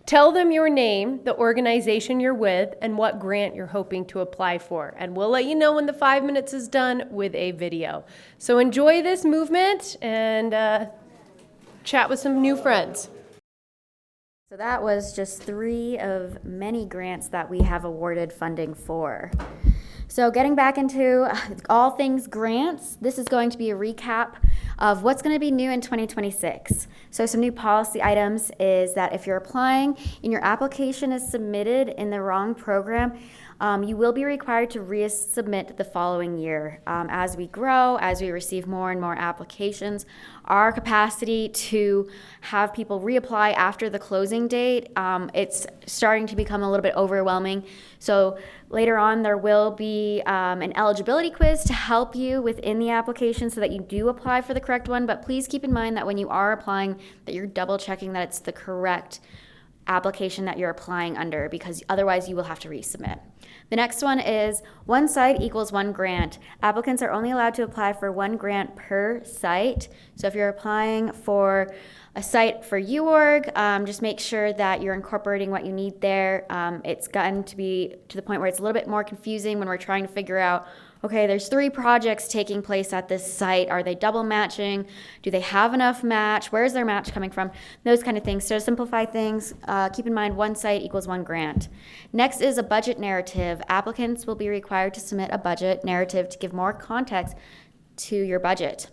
tell them your name, the organization you're with, and what grant you're hoping to apply for. And we'll let you know when the 5 minutes is done with a video. So enjoy this movement and chat with some new friends. So that was just 3 of many grants that we have awarded funding for. So getting back into all things grants, this is going to be a recap of what's going to be new in 2026. So some new policy items is that if you're applying and your application is submitted in the wrong program, you will be required to resubmit the following year. As we grow, as we receive more and more applications, our capacity to have people reapply after the closing date, it's starting to become a little bit overwhelming. So later on, there will be an eligibility quiz to help you within the application so that you do apply for the correct one. But please keep in mind that when you are applying, that you're double checking that it's the correct application that you're applying under, because otherwise you will have to resubmit. The next one is one site equals one grant. Applicants are only allowed to apply for one grant per site. So if you're applying for a site for UORG, just make sure that you're incorporating what you need there. It's gotten to be to the point where it's a little bit more confusing when we're trying to figure out, okay, there's 3 projects taking place at this site. Are they double matching? Do they have enough match? Where's their match coming from? Those kind of things. So to simplify things, keep in mind one site equals one grant. Next is a budget narrative. Applicants will be required to submit a budget narrative to give more context to your budget.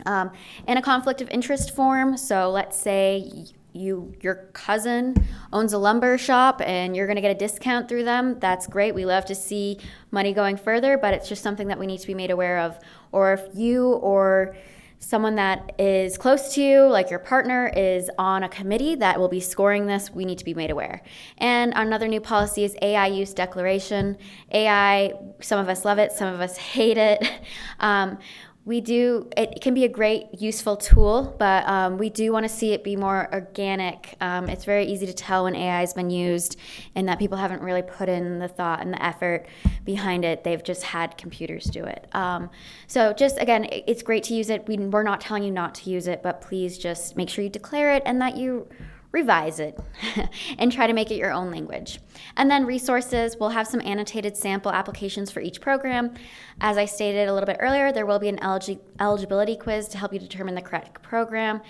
And a conflict of interest form. So let's say your cousin owns a lumber shop and you're going to get a discount through them. That's great. We love to see money going further, but it's just something that we need to be made aware of. Or if you or someone that is close to you, like your partner, is on a committee that will be scoring this, we need to be made aware. And another new policy is AI use declaration. AI, some of us love it, some of us hate it. It can be a great, useful tool, but we do want to see it be more organic. It's very easy to tell when AI has been used and that people haven't really put in the thought and the effort behind it. They've just had computers do it. So just, again, it's great to use it. We're not telling you not to use it, but please just make sure you declare it and that you revise it and try to make it your own language. And then resources, we'll have some annotated sample applications for each program. As I stated a little bit earlier, there will be an eligibility quiz to help you determine the correct program,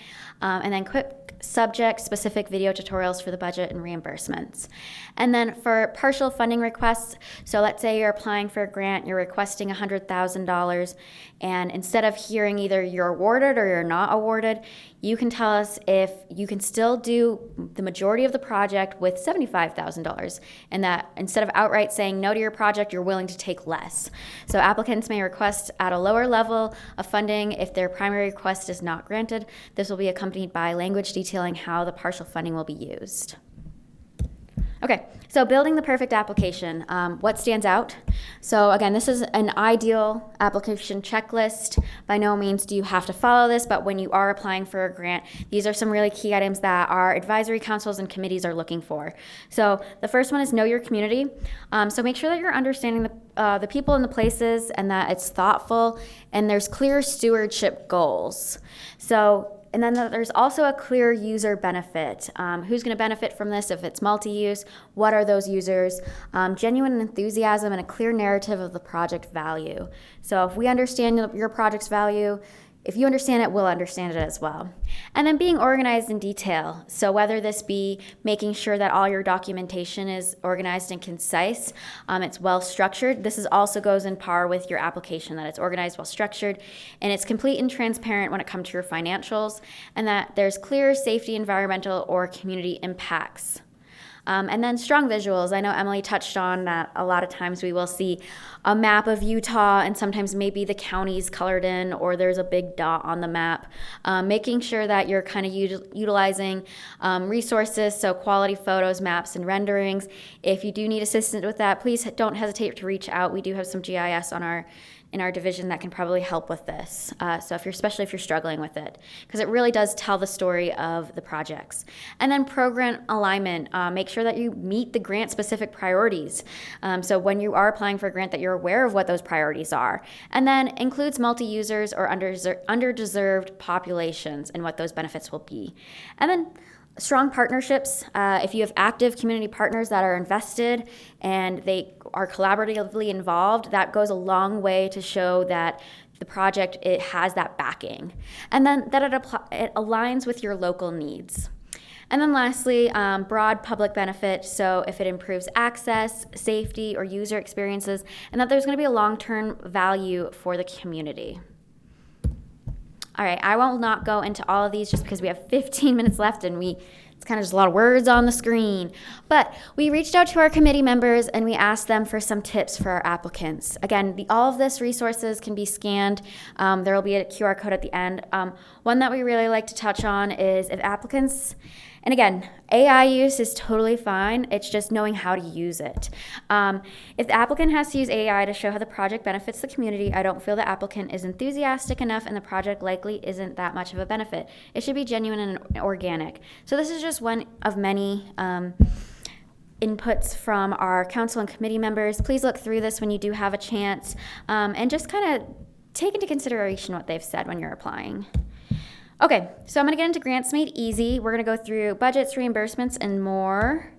and then quick subject-specific video tutorials for the budget and reimbursements. And then for partial funding requests, so let's say you're applying for a grant, you're requesting $100,000, and instead of hearing either you're awarded or you're not awarded, you can tell us if you can still do the majority of the project with $75,000, and that instead of outright saying no to your project, you're willing to take less. So applicants may request at a lower level of funding if their primary request is not granted. This will be accompanied by language detailing how the partial funding will be used. Okay, so building the perfect application. What stands out? So again, this is an ideal application checklist. By no means do you have to follow this, but when you are applying for a grant, these are some really key items that our advisory councils and committees are looking for. So the first one is know your community. So make sure that you're understanding the people and the places and that it's thoughtful and there's clear stewardship goals. And then there's also a clear user benefit. Who's going to benefit from this if it's multi-use? What are those users? Genuine enthusiasm and a clear narrative of the project value. So if we understand your project's value, if you understand it, we'll understand it as well. And then being organized in detail. So whether this be making sure that all your documentation is organized and concise, it's well structured. This also goes in par with your application, that it's organized, well structured, and it's complete and transparent when it comes to your financials, and that there's clear safety, environmental, or community impacts. And then strong visuals. I know Emily touched on that a lot of times we will see a map of Utah and sometimes maybe the county's colored in or there's a big dot on the map. Making sure that you're kind of utilizing resources, so quality photos, maps, and renderings. If you do need assistance with that, please don't hesitate to reach out. We do have some GIS in our division that can probably help with this. So especially if you're struggling with it, because it really does tell the story of the projects. And then program alignment, make sure that you meet the grant specific priorities. So when you are applying for a grant that you're aware of what those priorities are. And then includes multi-users or underdeserved populations and what those benefits will be. And then strong partnerships. If you have active community partners that are invested and they are collaboratively involved, that goes a long way to show that the project, it has that backing. And then that it aligns with your local needs. And then lastly, broad public benefit. So if it improves access, safety, or user experiences, and that there's going to be a long-term value for the community. All right, I will not go into all of these just because we have 15 minutes left and it's kind of just a lot of words on the screen. But we reached out to our committee members and we asked them for some tips for our applicants. Again, all of this resources can be scanned. There will be a QR code at the end. One that we really like to touch on is if applicants, and again, AI use is totally fine. It's just knowing how to use it. If the applicant has to use AI to show how the project benefits the community, I don't feel the applicant is enthusiastic enough and the project likely isn't that much of a benefit. It should be genuine and organic. So this is just one of many inputs from our council and committee members. Please look through this when you do have a chance and just kind of take into consideration what they've said when you're applying. Okay, so I'm going to get into Grants Made Easy. We're going to go through budgets, reimbursements, and more.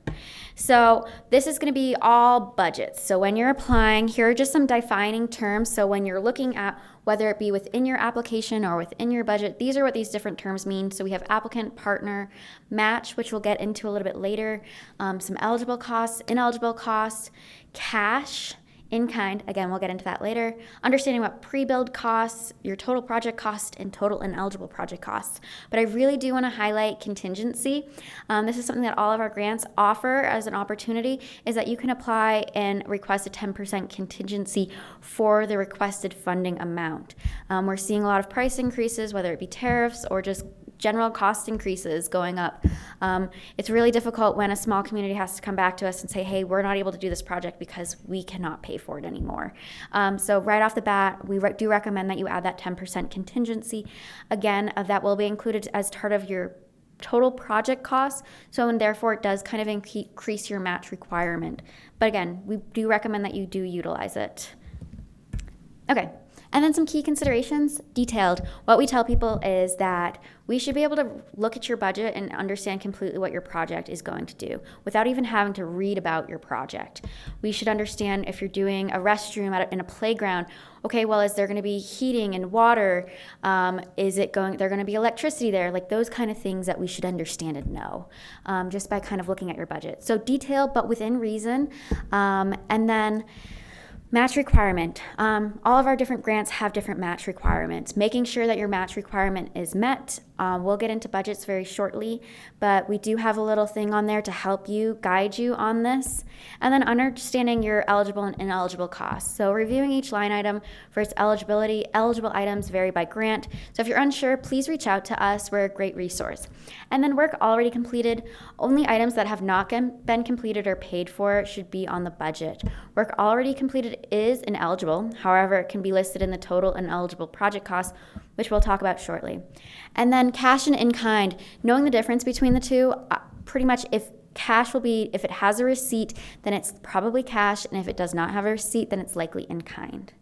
So this is going to be all budgets. So when you're applying, here are just some defining terms. So when you're looking at whether it be within your application or within your budget, these are what these different terms mean. So we have applicant, partner, match, which we'll get into a little bit later, some eligible costs, ineligible costs, cash, in kind, again, we'll get into that later. Understanding what pre-build costs, your total project cost, and total ineligible project costs. But I really do want to highlight contingency. This is something that all of our grants offer as an opportunity, is that you can apply and request a 10% contingency for the requested funding amount. We're seeing a lot of price increases, whether it be tariffs or just general cost increases going up. It's really difficult when a small community has to come back to us and say, hey, we're not able to do this project because we cannot pay for it anymore. So right off the bat, we do recommend that you add that 10% contingency. Again, that will be included as part of your total project costs, so and therefore it does kind of increase your match requirement. But again, we do recommend that you do utilize it. Okay. And then some key considerations, detailed. What we tell people is that we should be able to look at your budget and understand completely what your project is going to do without even having to read about your project. We should understand if you're doing a restroom in a playground, okay, well, is there going to be heating and water? Is there going to be electricity there? Like those kind of things that we should understand and know just by kind of looking at your budget. So detailed, but within reason. And then match requirement. All of our different grants have different match requirements. Making sure that your match requirement is met. We'll get into budgets very shortly, but we do have a little thing on there to help you, guide you on this. And then understanding your eligible and ineligible costs. So reviewing each line item for its eligibility. Eligible items vary by grant. So if you're unsure, please reach out to us. We're a great resource. And then work already completed. Only items that have not been completed or paid for should be on the budget. Work already completed is ineligible. However, it can be listed in the total ineligible project costs, which we'll talk about shortly. And then cash and in-kind, knowing the difference between the two, pretty much if it has a receipt, then it's probably cash, and if it does not have a receipt, then it's likely in-kind.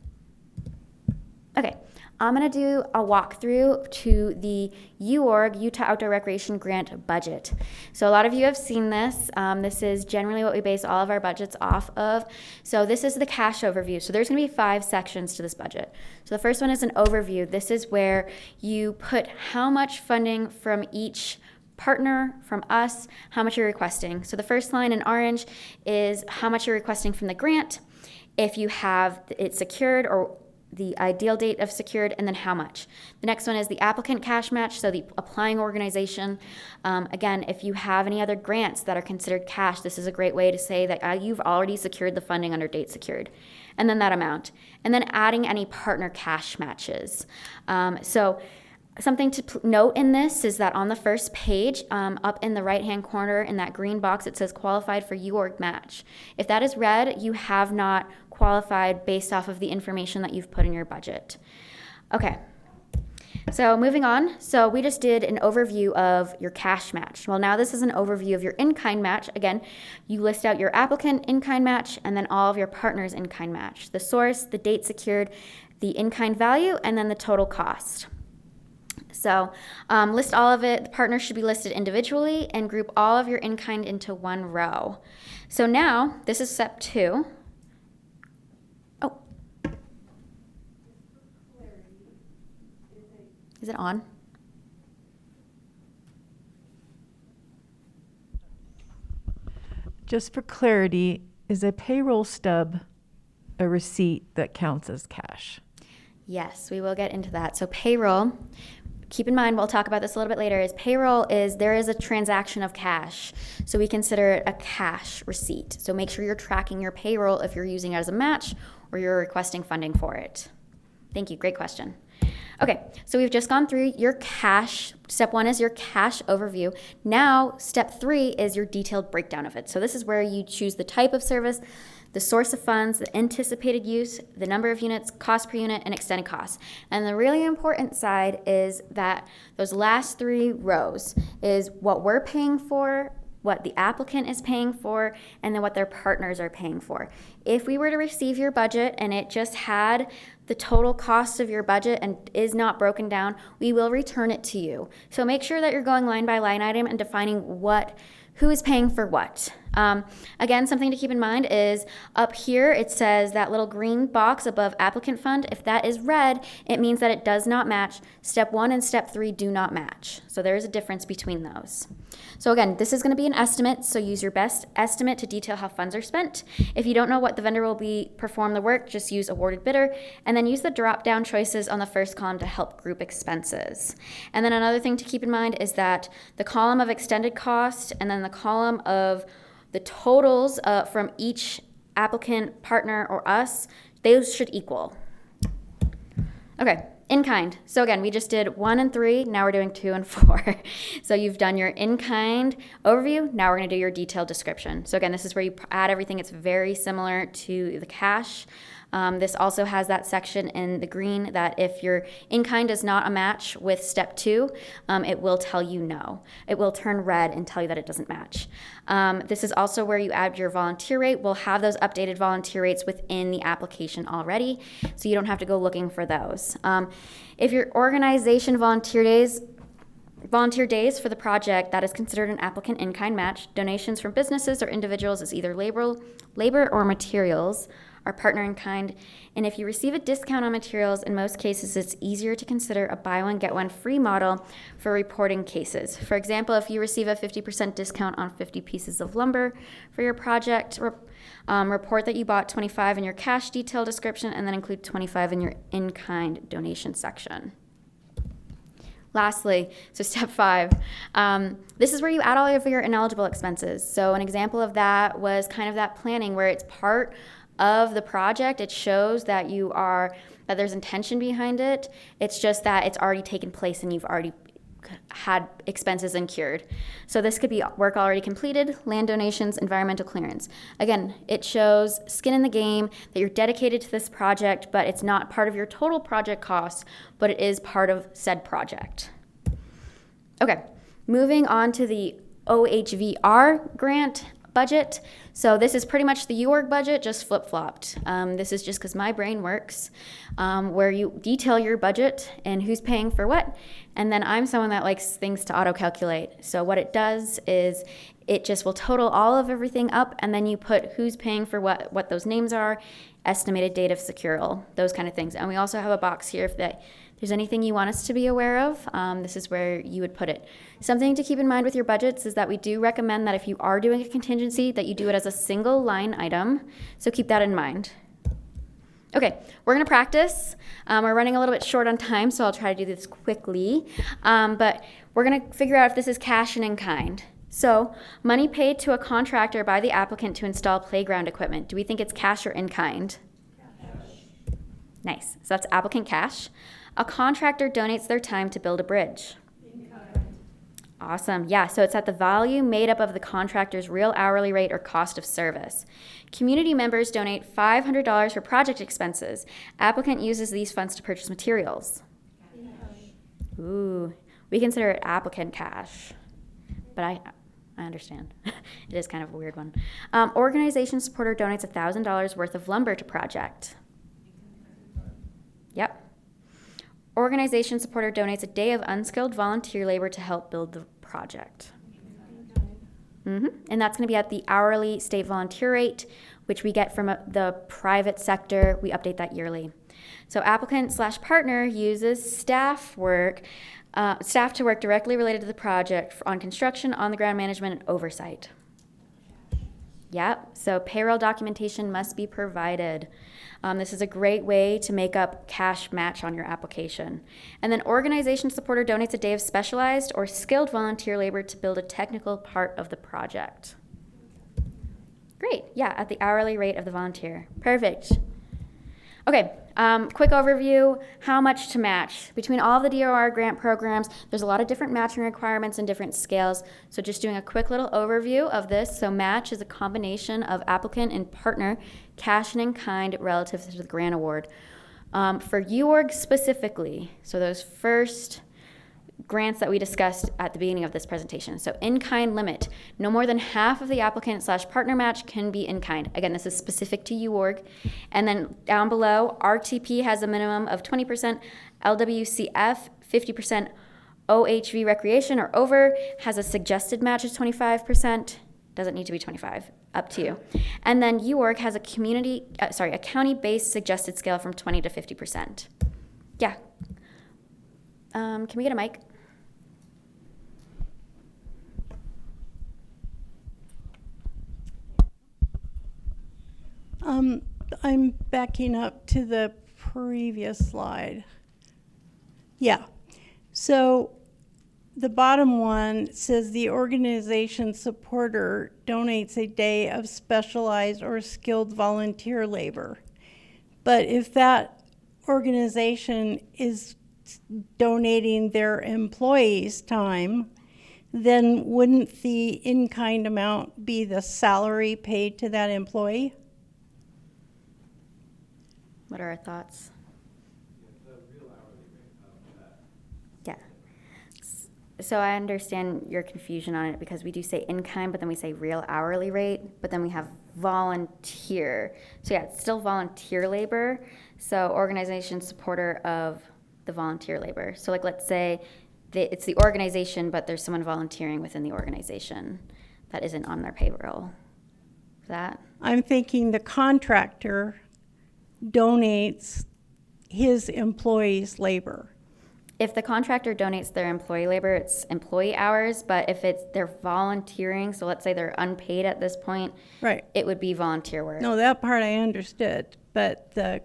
Okay, I'm gonna do a walkthrough to the UORG, Utah Outdoor Recreation Grant budget. So a lot of you have seen this. This is generally what we base all of our budgets off of. So this is the cash overview. So there's gonna be 5 sections to this budget. So the first one is an overview. This is where you put how much funding from each partner, from us, how much you're requesting. So the first line in orange is how much you're requesting from the grant, if you have it secured or the ideal date of secured, and then how much. The next one is the applicant cash match, so the applying organization. Again, if you have any other grants that are considered cash, this is a great way to say that you've already secured the funding under date secured. And then that amount. And then adding any partner cash matches. So something to note in this is that on the first page, up in the right-hand corner in that green box, it says qualified for UORG match. If that is red, you have not qualified based off of the information that you've put in your budget. Okay, so moving on. So we just did an overview of your cash match. Well, now this is an overview of your in-kind match. Again, you list out your applicant in-kind match and then all of your partners in-kind match. The source, the date secured, the in-kind value, and then the total cost. So list all of it. The partners should be listed individually and group all of your in-kind into one row. So now, this is step 2. Oh. Is it on? Just for clarity, is a payroll stub a receipt that counts as cash? Yes, we will get into that. So payroll, keep in mind, we'll talk about this a little bit later, is payroll is there is a transaction of cash. So we consider it a cash receipt. So make sure you're tracking your payroll if you're using it as a match or you're requesting funding for it. Thank you, great question. Okay, so we've just gone through your cash. Step 1 is your cash overview. Now, step 3 is your detailed breakdown of it. So this is where you choose the type of service, the source of funds, the anticipated use, the number of units, cost per unit, and extended costs. And the really important side is that those last 3 rows is what we're paying for, what the applicant is paying for, and then what their partners are paying for. If we were to receive your budget and it just had the total cost of your budget and is not broken down, we will return it to you. So make sure that you're going line by line item and defining who is paying for what. Again, something to keep in mind is up here it says that little green box above applicant fund. If that is red, it means that it does not match. Step 1 and step 3 do not match. So there is a difference between those. So again, this is going to be an estimate, so use your best estimate to detail how funds are spent. If you don't know what the vendor will perform the work, just use awarded bidder, and then use the drop-down choices on the first column to help group expenses. And then another thing to keep in mind is that the column of extended cost and then the column of the totals from each applicant, partner, or us, those should equal. Okay, in kind. So again, we just did 1 and 3, now we're doing 2 and 4. So you've done your in kind overview, now we're gonna do your detailed description. So again, this is where you add everything. It's very similar to the cash. This also has that section in the green that if your in-kind is not a match with step 2, it will tell you no. It will turn red and tell you that it doesn't match. This is also where you add your volunteer rate. We'll have those updated volunteer rates within the application already, so you don't have to go looking for those. If your organization volunteer days for the project, that is considered an applicant in-kind match. Donations from businesses or individuals is either labor or materials are partner in kind. And if you receive a discount on materials, in most cases, it's easier to consider a buy one, get one free model for reporting cases. For example, if you receive a 50% discount on 50 pieces of lumber for your project, report that you bought 25 in your cash detail description and then include 25 in your in-kind donation section. Lastly, so step 5, this is where you add all of your ineligible expenses. So an example of that was kind of that planning where it's part of the project. It shows that that there's intention behind it. It's just that it's already taken place and you've already had expenses incurred. So this could be work already completed, land donations, environmental clearance. Again, it shows skin in the game that you're dedicated to this project, but it's not part of your total project costs, but it is part of said project. Okay, moving on to the OHVR grant budget. So this is pretty much the UORG budget, just flip-flopped. This is just because my brain works, where you detail your budget and who's paying for what. And then I'm someone that likes things to auto-calculate. So what it does is it just will total all of everything up, and then you put who's paying for what those names are, estimated date of secural, those kind of things. And we also have a box here if there's anything you want us to be aware of, this is where you would put it. Something to keep in mind with your budgets is that we do recommend that if you are doing a contingency, that you do it as a single line item. So keep that in mind. Okay, we're gonna practice. We're running a little bit short on time, so I'll try to do this quickly. But we're gonna figure out if this is cash and in kind. So, money paid to a contractor by the applicant to install playground equipment. Do we think it's cash or in kind? Cash. Nice, so that's applicant cash. A contractor donates their time to build a bridge. In kind. Awesome, yeah, so it's at the value made up of the contractor's real hourly rate or cost of service. Community members donate $500 for project expenses. Applicant uses these funds to purchase materials. Cash. Ooh, we consider it applicant cash, but I understand. It is kind of a weird one. Organization supporter donates $1,000 worth of lumber to project. Yep. Organization supporter donates a day of unskilled volunteer labor to help build the project. And that's going to be at the hourly state volunteer rate, which we get from the private sector. We update that yearly. So applicant/partner uses staff to work directly related to the project on construction, on-the-ground management, and oversight. Yep, so payroll documentation must be provided. This is a great way to make up cash match on your application. And then organization supporter donates a day of specialized or skilled volunteer labor to build a technical part of the project. Great, yeah, at the hourly rate of the volunteer. Perfect. Okay, quick overview, how much to match. Between all the DOR grant programs, there's a lot of different matching requirements and different scales. So just doing a quick little overview of this. So match is a combination of applicant and partner, cash and in kind relative to the grant award. For UORG specifically, so those first grants that we discussed at the beginning of this presentation. So in-kind limit, no more than half of the applicant/partner match can be in-kind. Again, this is specific to UORG. And then down below, RTP has a minimum of 20%, LWCF 50%, OHV Recreation or over has a suggested match of 25%. Doesn't need to be 25, up to you. And then UORG has a county-based suggested scale from 20 to 50%. Yeah. Can we get a mic? I'm backing up to the previous slide. Yeah. So the bottom one says the organization supporter donates a day of specialized or skilled volunteer labor. But if that organization is donating their employees' time, then wouldn't the in-kind amount be the salary paid to that employee? What are our thoughts? Yeah. So I understand your confusion on it because we do say in-kind, but then we say real hourly rate, but then we have volunteer. So yeah, it's still volunteer labor. So organization supporter of the volunteer labor. So like, let's say it's the organization, but there's someone volunteering within the organization that isn't on their payroll. Is that? I'm thinking the contractor donates his employees' labor. If the contractor donates their employee labor, it's employee hours, but if they're volunteering, so let's say they're unpaid at this point, right, it would be volunteer work. No, that part I understood, but the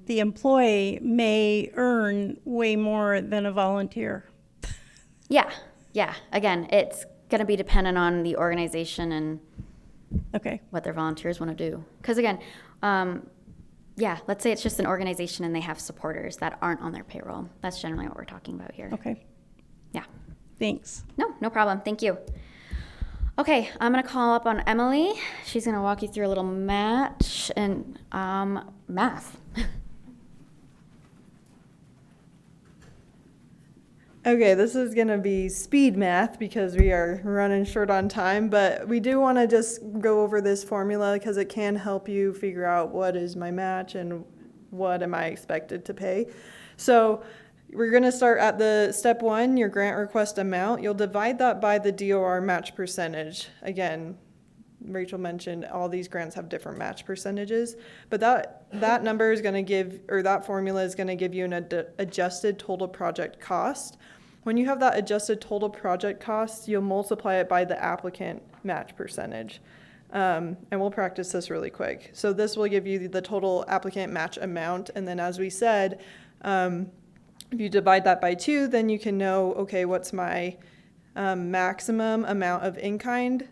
employee may earn way more than a volunteer. Yeah. Again, it's going to be dependent on the organization and what their volunteers want to do. Because again, let's say it's just an organization and they have supporters that aren't on their payroll. That's generally what we're talking about here. Okay. Yeah. Thanks. No problem. Thank you. Okay, I'm going to call up on Emily. She's going to walk you through a little match and math. Okay, this is going to be speed math because we are running short on time, but we do want to just go over this formula because it can help you figure out what is my match and what am I expected to pay. So we're going to start at the step 1, your grant request amount. You'll divide that by the DOR match percentage. Again, Rachel mentioned all these grants have different match percentages, but that number is going to give, or that formula is going to give you an adjusted total project cost. When you have that adjusted total project cost, you'll multiply it by the applicant match percentage. And we'll practice this really quick. So this will give you the total applicant match amount. And then as we said, if you divide that by 2, then you can know, okay, what's my maximum amount of in-kind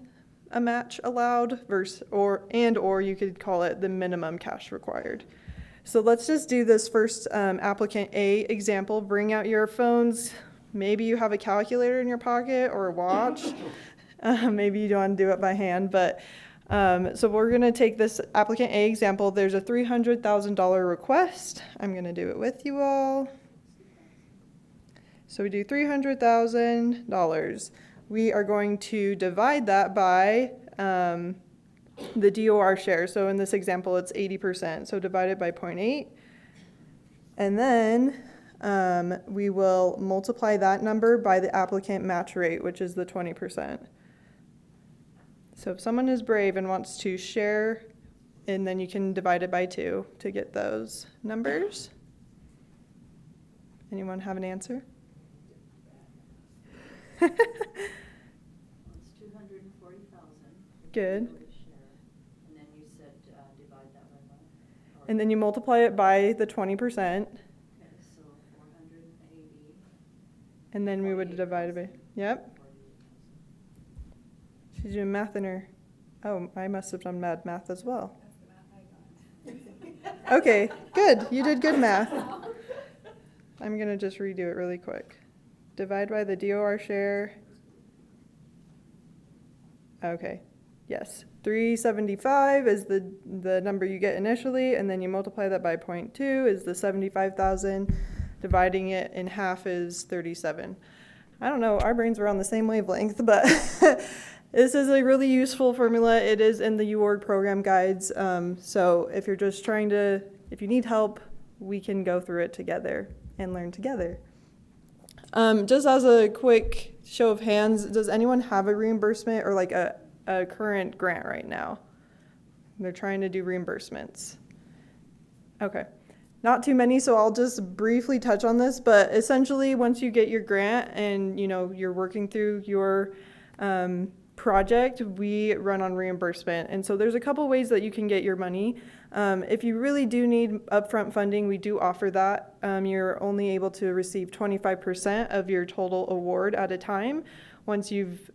a match allowed versus, or you could call it the minimum cash required. So let's just do this first applicant A example. Bring out your phones. Maybe you have a calculator in your pocket or a watch. Maybe you don't want to do it by hand, but so we're going to take this applicant A example. There's a $300,000 request. I'm going to do it with you all. So we do $300,000. We are going to divide that by the DOR share. So in this example, it's 80%. So divided by 0.8. And then we will multiply that number by the applicant match rate, which is the 20%. So if someone is brave and wants to share, and then you can divide it by 2 to get those numbers. Anyone have an answer? It's 240,000 Good. And then you said divide that by what? And then you multiply it by the 20%. Okay, so 480. And then we would divide it by, yep. She's doing math in her, oh, I must have done mad math as well. Okay, good, you did good math. I'm gonna just redo it really quick. Divide by the DOR share. Okay, yes, 375 is the number you get initially, and then you multiply that by 0.2 is the 75,000. Dividing it in half is 37. I don't know, our brains were on the same wavelength, but this is a really useful formula. It is in the UORG program guides. So if you're just if you need help, we can go through it together and learn together. Just as a quick show of hands, does anyone have a reimbursement or like a current grant right now? They're trying to do reimbursements. Okay. Not too many, so I'll just briefly touch on this, but essentially once you get your grant and you're working through your project, we run on reimbursement. And so there's a couple ways that you can get your money. If you really do need upfront funding, we do offer that. You're only able to receive 25% of your total award at a time. Once you've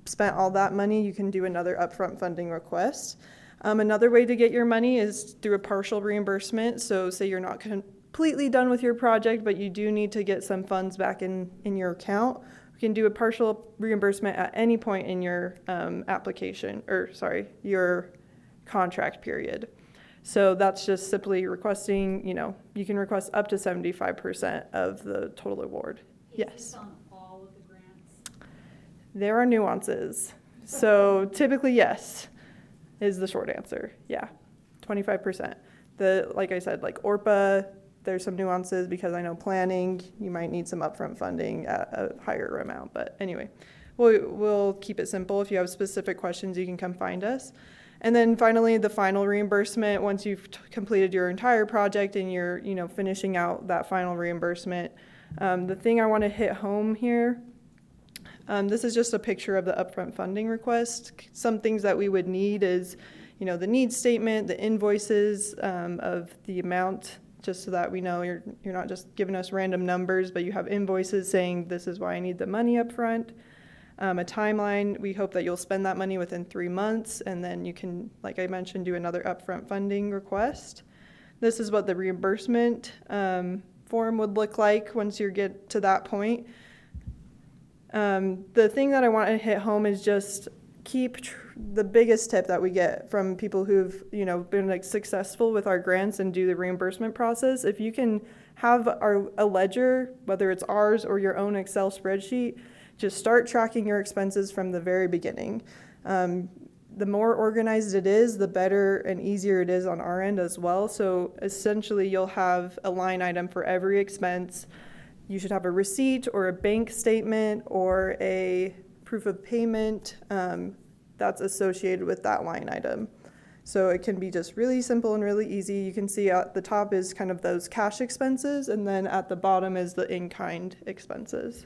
spent all that money, you can do another upfront funding request. Another way to get your money is through a partial reimbursement. So say you're not completely done with your project, but you do need to get some funds back in your account. You can do a partial reimbursement at any point in your your contract period. So that's just simply requesting, you can request up to 75% of the total award. Yes. Is this on all of the grants? There are nuances. So typically, yes, is the short answer. Yeah, 25%. Like I said, like ORPA, there's some nuances because I know planning, you might need some upfront funding at a higher amount. But anyway, we'll keep it simple. If you have specific questions, you can come find us. And then finally, the final reimbursement, once you've completed your entire project and you're finishing out that final reimbursement. The thing I want to hit home here, this is just a picture of the upfront funding request. Some things that we would need is, the needs statement, the invoices of the amount, just so that we know you're not just giving us random numbers, but you have invoices saying this is why I need the money up front. A timeline, we hope that you'll spend that money within 3 months, and then you can, like I mentioned, do another upfront funding request. This is what the reimbursement form would look like once you get to that point. The thing that I want to hit home is just keep the biggest tip that we get from people who've been successful with our grants and do the reimbursement process. If you can have a ledger, whether it's ours or your own Excel spreadsheet, just start tracking your expenses from the very beginning. The more organized it is, the better and easier it is on our end as well. So essentially you'll have a line item for every expense. You should have a receipt or a bank statement or a proof of payment that's associated with that line item. So it can be just really simple and really easy. You can see at the top is kind of those cash expenses, and then at the bottom is the in-kind expenses.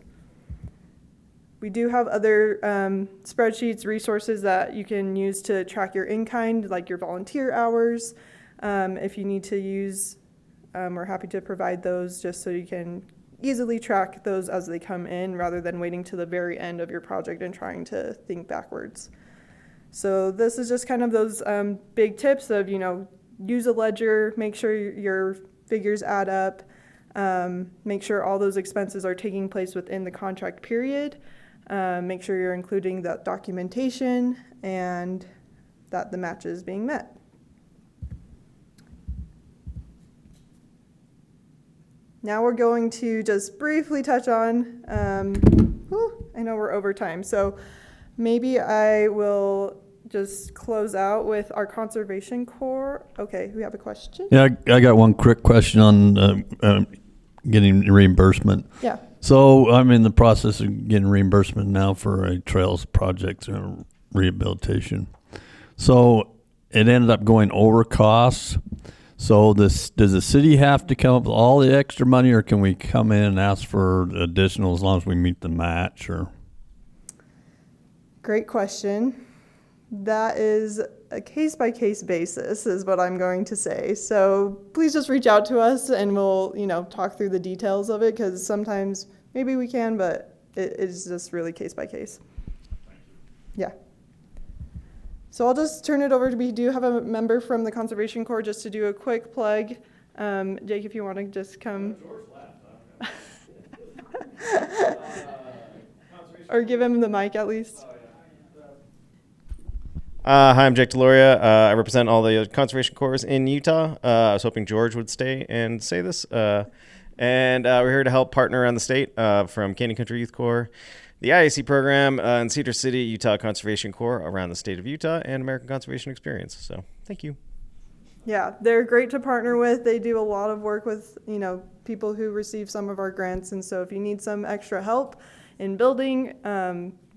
We do have other spreadsheets, resources that you can use to track your in-kind, like your volunteer hours. If you need to use, we're happy to provide those just so you can easily track those as they come in rather than waiting to the very end of your project and trying to think backwards. So this is just kind of those big tips of, use a ledger, make sure your figures add up, make sure all those expenses are taking place within the contract period, make sure you're including that documentation and that the match is being met. Now we're going to just briefly touch on, I know we're over time, so maybe I will just close out with our conservation core. Okay, we have a question? Yeah, I got one quick question on getting reimbursement. Yeah. So I'm in the process of getting reimbursement now for a trails project rehabilitation. So it ended up going over costs. So does the city have to come up with all the extra money, or can we come in and ask for additional as long as we meet the match? Or Great question. that is a case-by-case basis is what I'm going to say. So please just reach out to us and we'll, talk through the details of it, because sometimes maybe we can, but it is just really case-by-case. Yeah. So I'll just turn it over to, we do have a member from the Conservation Corps just to do a quick plug. Jake, if you want to just come. Or give him the mic at least. Hi, I'm Jake Deloria. I represent all the conservation corps in Utah. I was hoping George would stay and say this. And we're here to help partner around the state from Canyon Country Youth Corps, the IAC program in Cedar City, Utah Conservation Corps around the state of Utah, and American Conservation Experience. So thank you. Yeah, they're great to partner with. They do a lot of work with, people who receive some of our grants. And so if you need some extra help in building,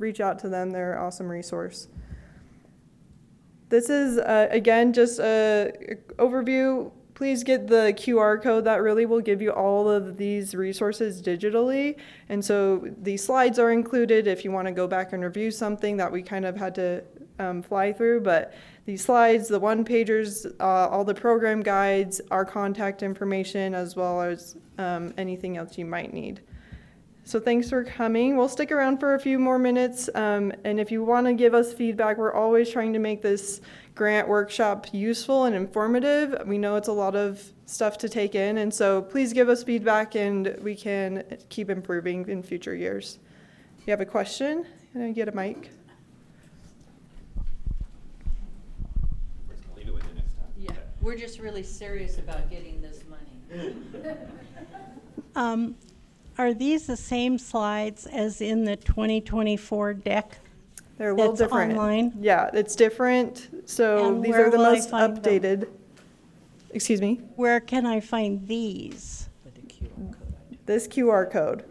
reach out to them. They're an awesome resource. This is, again, just an overview. Please get the QR code. That really will give you all of these resources digitally. And so these slides are included if you want to go back and review something that we kind of had to fly through. But these slides, the one-pagers, all the program guides, our contact information, as well as anything else you might need. So thanks for coming. We'll stick around for a few more minutes. And if you want to give us feedback, we're always trying to make this grant workshop useful and informative. We know it's a lot of stuff to take in. And so please give us feedback and we can keep improving in future years. If you have a question, can I get a mic? Yeah, we're just really serious about getting this money. Are these the same slides as in the 2024 deck? They're a little that's different. Online? Yeah, it's different. So And these where are the will I most find them? updated. Excuse me? Where can I find these? This QR code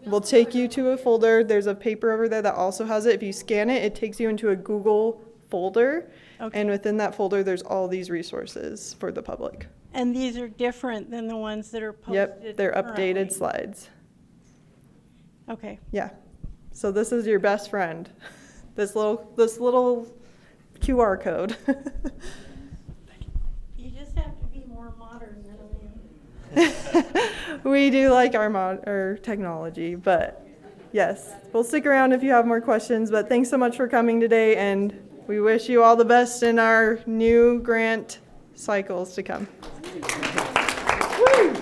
will take you to a folder. There's a paper over there that also has it. If you scan it, it takes you into a Google folder. Okay. And within that folder, there's all these resources for the public. And these are different than the ones that are posted? Yep, they're updated currently? slides. Okay. Yeah. So this is your best friend. This little QR code. You just have to be more modern than me. We do like our technology, but yes, we'll stick around if you have more questions. But thanks so much for coming today, and we wish you all the best in our new grant cycles to come. Woo!